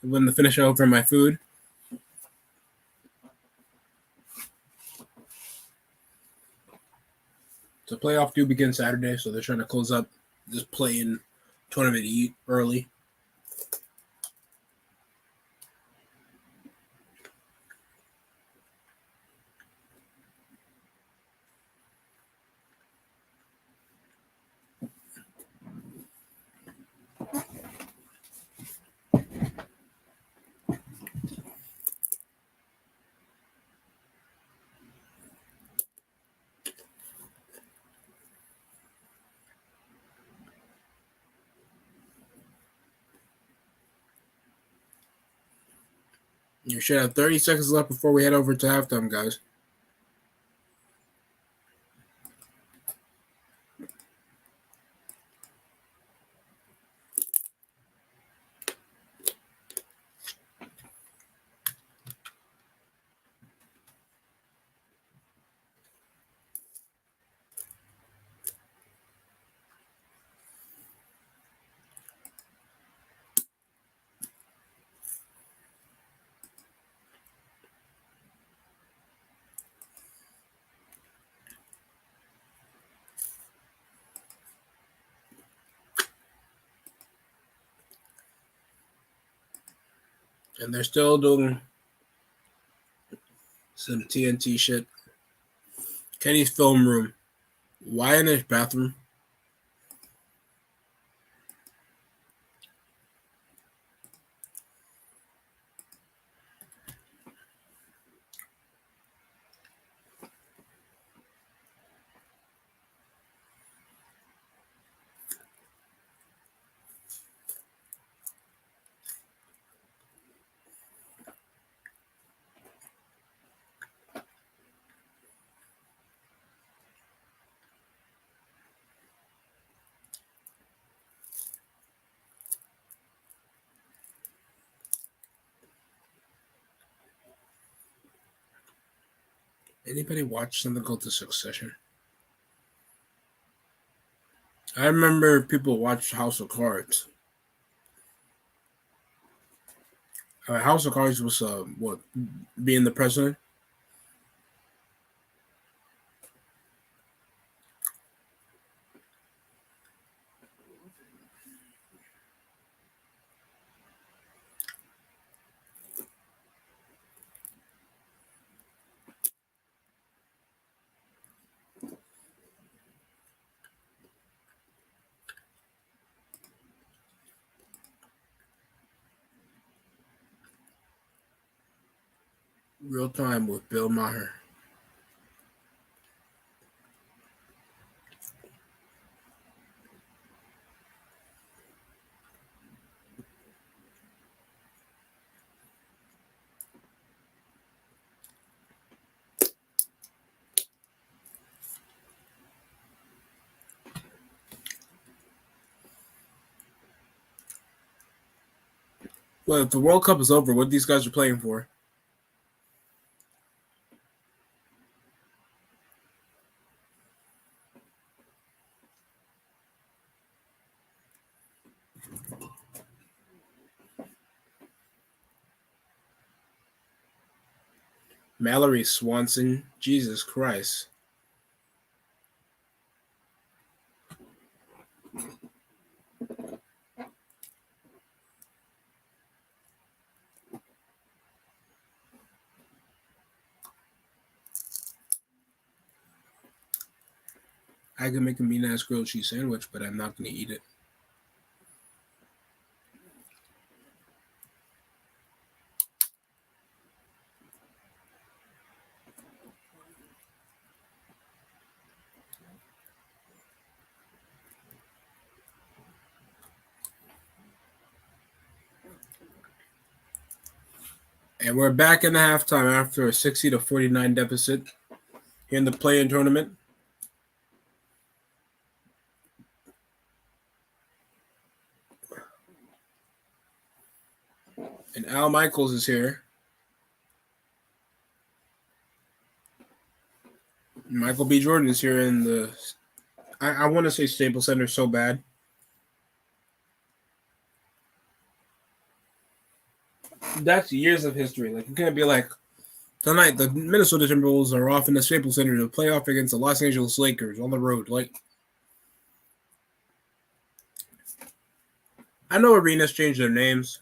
when the finish over my food. So playoff do begin Saturday, so they're trying to close up this play-in tournament early. You should have 30 seconds left before we head over to halftime, guys. And they're still doing some TNT shit. Kenny's film room. Why in his bathroom? Anybody watch something called The Succession? I remember people watched House of Cards. House of Cards was what, being the president. Real Time with Bill Maher. Well, if the World Cup is over, what these guys are playing for? Mallory Swanson. Jesus Christ. I can make a mean ass grilled cheese sandwich, but I'm not going to eat it. And we're back in the halftime after a 60-49 deficit here in the play-in tournament. And Al Michaels is here. Michael B. Jordan is here in the... I want to say Staples Center so bad. That's years of history. Like, you can't be like, tonight the Minnesota Timberwolves are off in the Staples Center to play off against the Los Angeles Lakers on the road. Like, I know arenas change their names.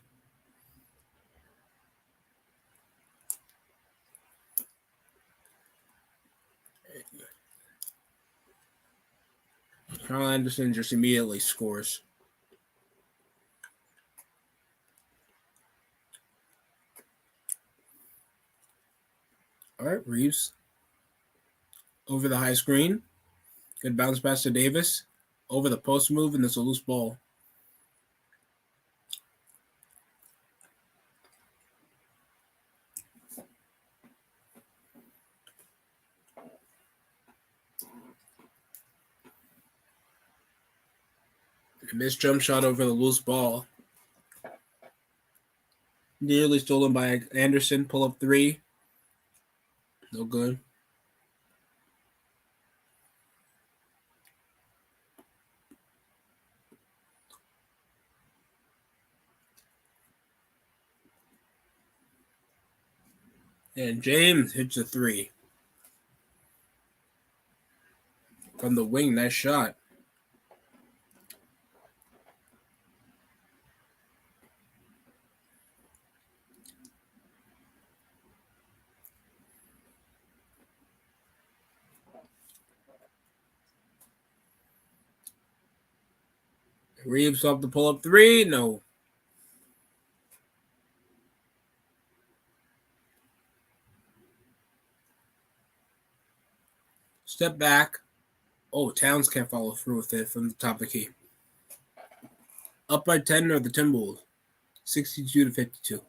Carl Anderson just immediately scores. All right, Reeves. Over the high screen. Good bounce pass to Davis. Over the post move, and it's a loose ball. A missed jump shot over the loose ball. Nearly stolen by Anderson. Pull up three. No good. And James hits a three. From the wing, nice shot. Reeves off the pull-up three. No. Step back. Oh, Towns can't follow through with it from the top of the key. Up by 10 are the Timberwolves. 62-52.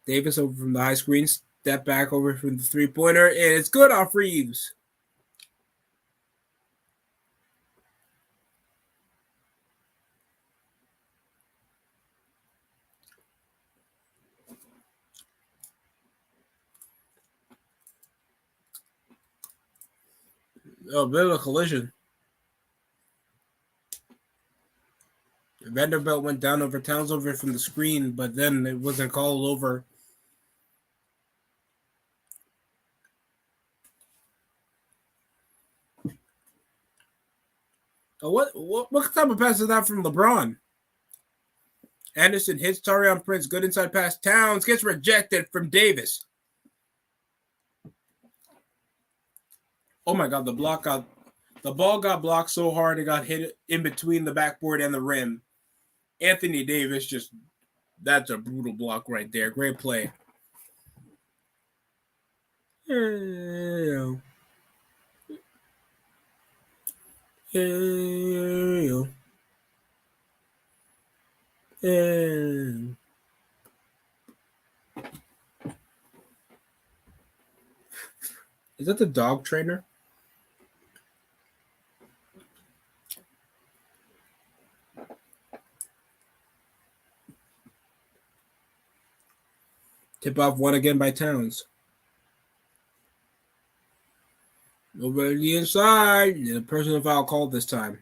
Davis over from the high screen. Step back over from the three-pointer. And it's good off Reeves. A bit of a collision. Vanderbilt went down over Towns over from the screen, but then it wasn't called over. What type of pass is that from LeBron? Anderson hits Taurean Prince. Good inside pass. Towns gets rejected from Davis. Oh my God, the ball got blocked so hard it got hit in between the backboard and the rim. Anthony Davis that's a brutal block right there. Great play. Yeah. Yeah. Yeah. Is that the dog trainer? Tip off won again by Towns. Over the inside. And a personal foul called this time.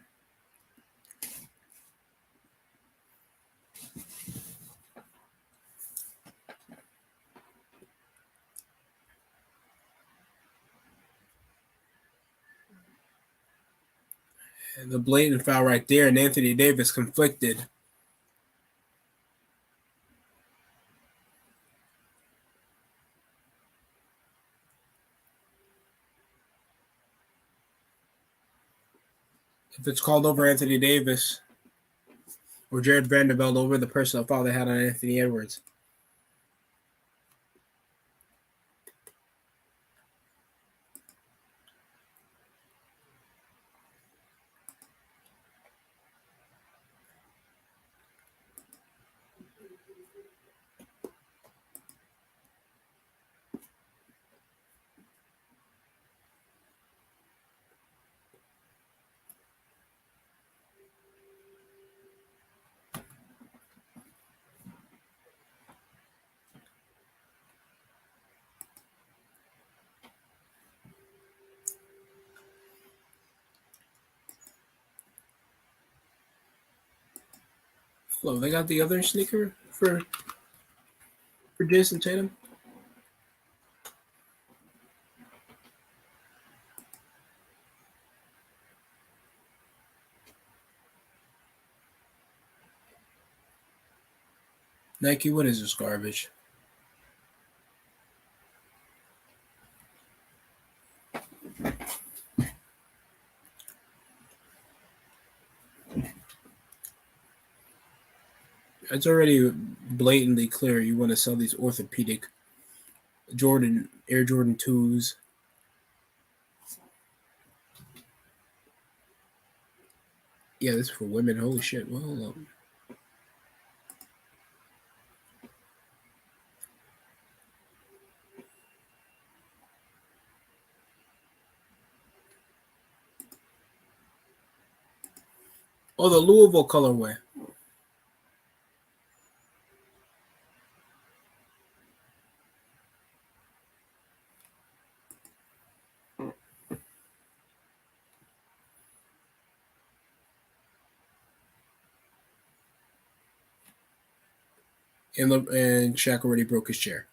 And the blatant foul right there, and Anthony Davis conflicted. If it's called over Anthony Davis or Jared Vanderbilt over the personal foul they had on Anthony Edwards. Oh, they got the other sneaker for Jason Tatum. Nike, what is this garbage? It's already blatantly clear you want to sell these orthopedic Air Jordan 2s. Yeah, this is for women. Holy shit. Well, hold on. Oh, the Louisville colorway. And Shaq already broke his chair.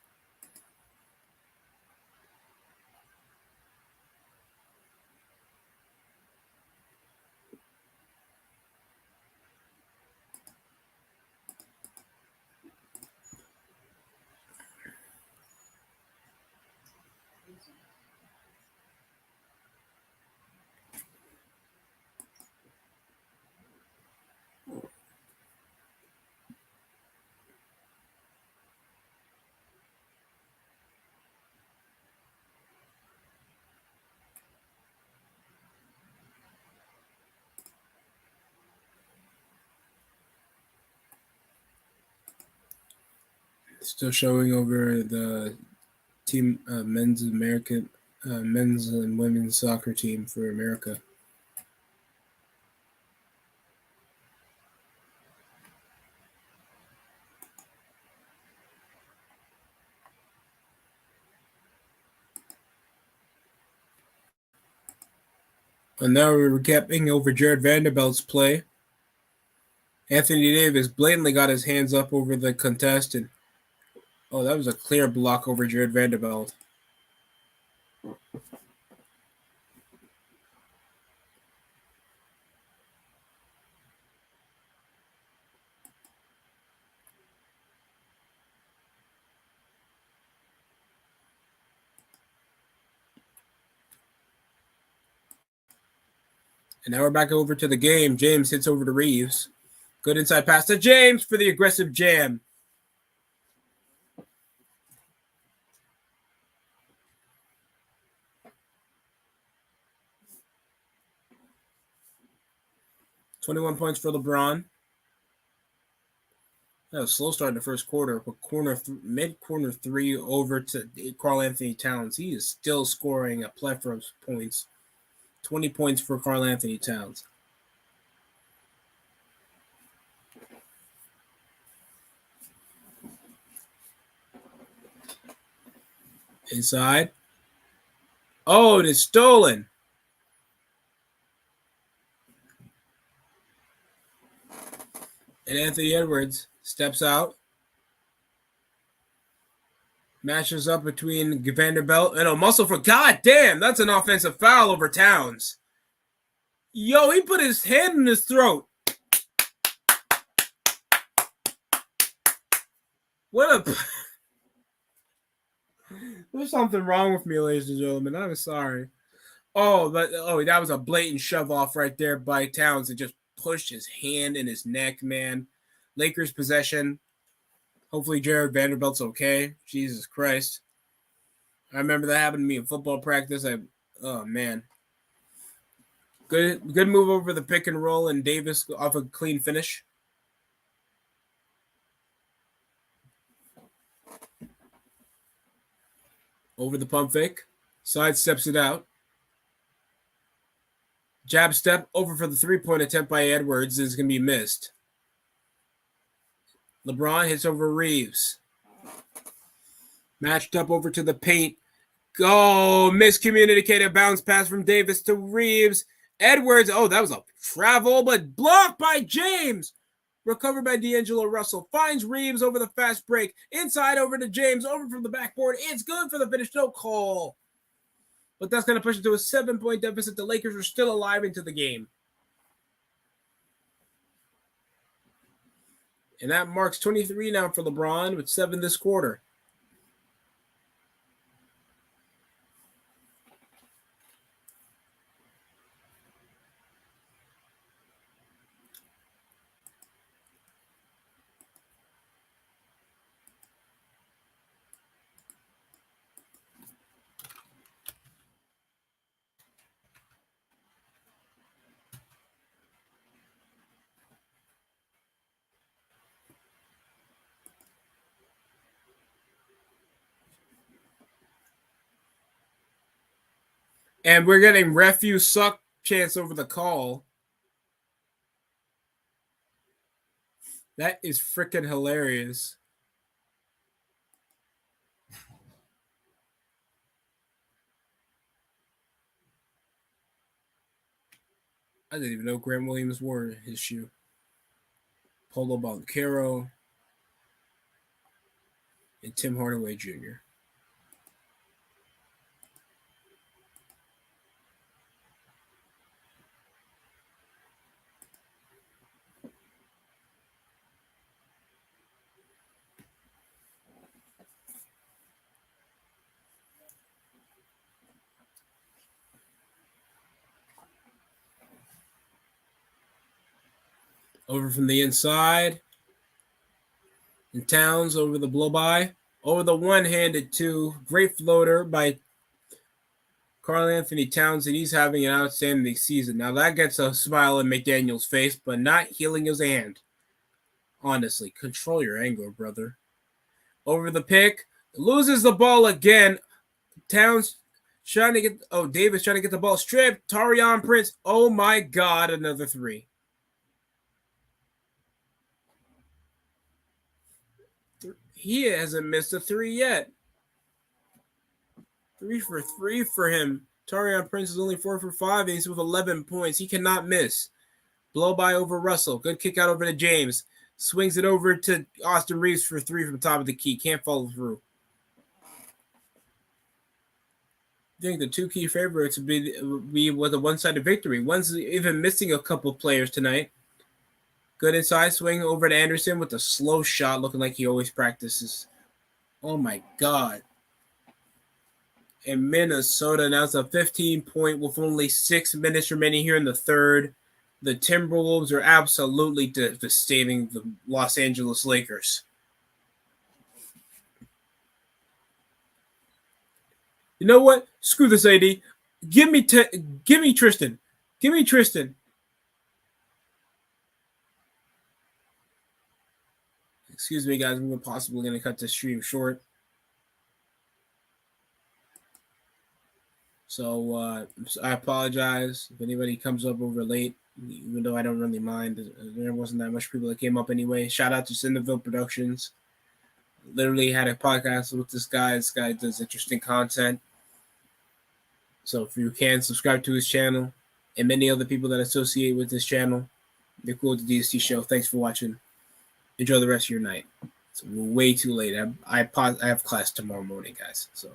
Still showing over the team men's and women's soccer team for America. And now we're recapping over Jared Vanderbilt's play. Anthony Davis blatantly got his hands up over the contestant. Oh, that was a clear block over Jared Vanderbilt. And now we're back over to the game. James hits over to Reeves. Good inside pass to James for the aggressive jam. 21 points for LeBron. That was a slow start in the first quarter, but mid-corner three over to Karl Anthony Towns. He is still scoring a plethora of points. 20 points for Karl Anthony Towns. Inside. Oh, it is stolen. And Anthony Edwards steps out. Matches up between Vanderbilt and a muscle for. God damn, that's an offensive foul over Towns. Yo, he put his hand in his throat. What a. There's something wrong with me, ladies and gentlemen. I'm sorry. That was a blatant shove off right there by Towns. It just pushed his hand in his neck, man. Lakers possession. Hopefully Jared Vanderbilt's okay. Jesus Christ. I remember that happened to me in football practice. Oh man. Good move over the pick and roll, and Davis off a clean finish. Over the pump fake. Side steps it out. Jab step over for the three-point attempt by Edwards is going to be missed. LeBron hits over Reeves. Matched up over to the paint. Go! Miscommunicated bounce pass from Davis to Reeves. Edwards, that was a travel, but blocked by James. Recovered by D'Angelo Russell. Finds Reeves over the fast break. Inside over to James. Over from the backboard. It's good for the finish. No call. But that's going to push it to a 7-point deficit. The Lakers are still alive into the game. And that marks 23 now for LeBron with 7 this quarter. And we're getting ref you suck chance over the call. That is freaking hilarious. I didn't even know Grant Williams wore his shoe. Polo Banchero and Tim Hardaway Jr. Over from the inside. And Towns over the blow-by. Over the one-handed two. Great floater by Karl Anthony Towns, and he's having an outstanding season. Now, that gets a smile in McDaniel's face, but not healing his hand. Honestly, control your anger, brother. Over the pick. Loses the ball again. Towns trying to get... Davis trying to get the ball stripped. Taurean Prince. Oh, my God, another three. He hasn't missed a three yet. 3 for 3 for him. Taurean Prince is only 4 for 5, and he's with 11 points. He cannot miss. Blow by over Russell. Good kick out over to James. Swings it over to Austin Reeves for 3 from top of the key. Can't follow through. I think the two key favorites would be with a one-sided victory. One's even missing a couple of players tonight. Good inside swing over to Anderson with a slow shot, looking like he always practices. Oh, my God. And Minnesota now it's a 15-point with only 6 minutes remaining here in the third. The Timberwolves are absolutely devastating the Los Angeles Lakers. You know what? Screw this, AD. Give me Tristan. Give me Tristan. Excuse me, guys. We're possibly going to cut this stream short. So I apologize if anybody comes up over late, even though I don't really mind. There wasn't that much people that came up anyway. Shout out to Cinderville Productions. Literally had a podcast with this guy. This guy does interesting content. So if you can, subscribe to his channel and many other people that associate with this channel. They're cool with the DST show. Thanks for watching. Enjoy the rest of your night. It's way too late. I have class tomorrow morning, guys. So.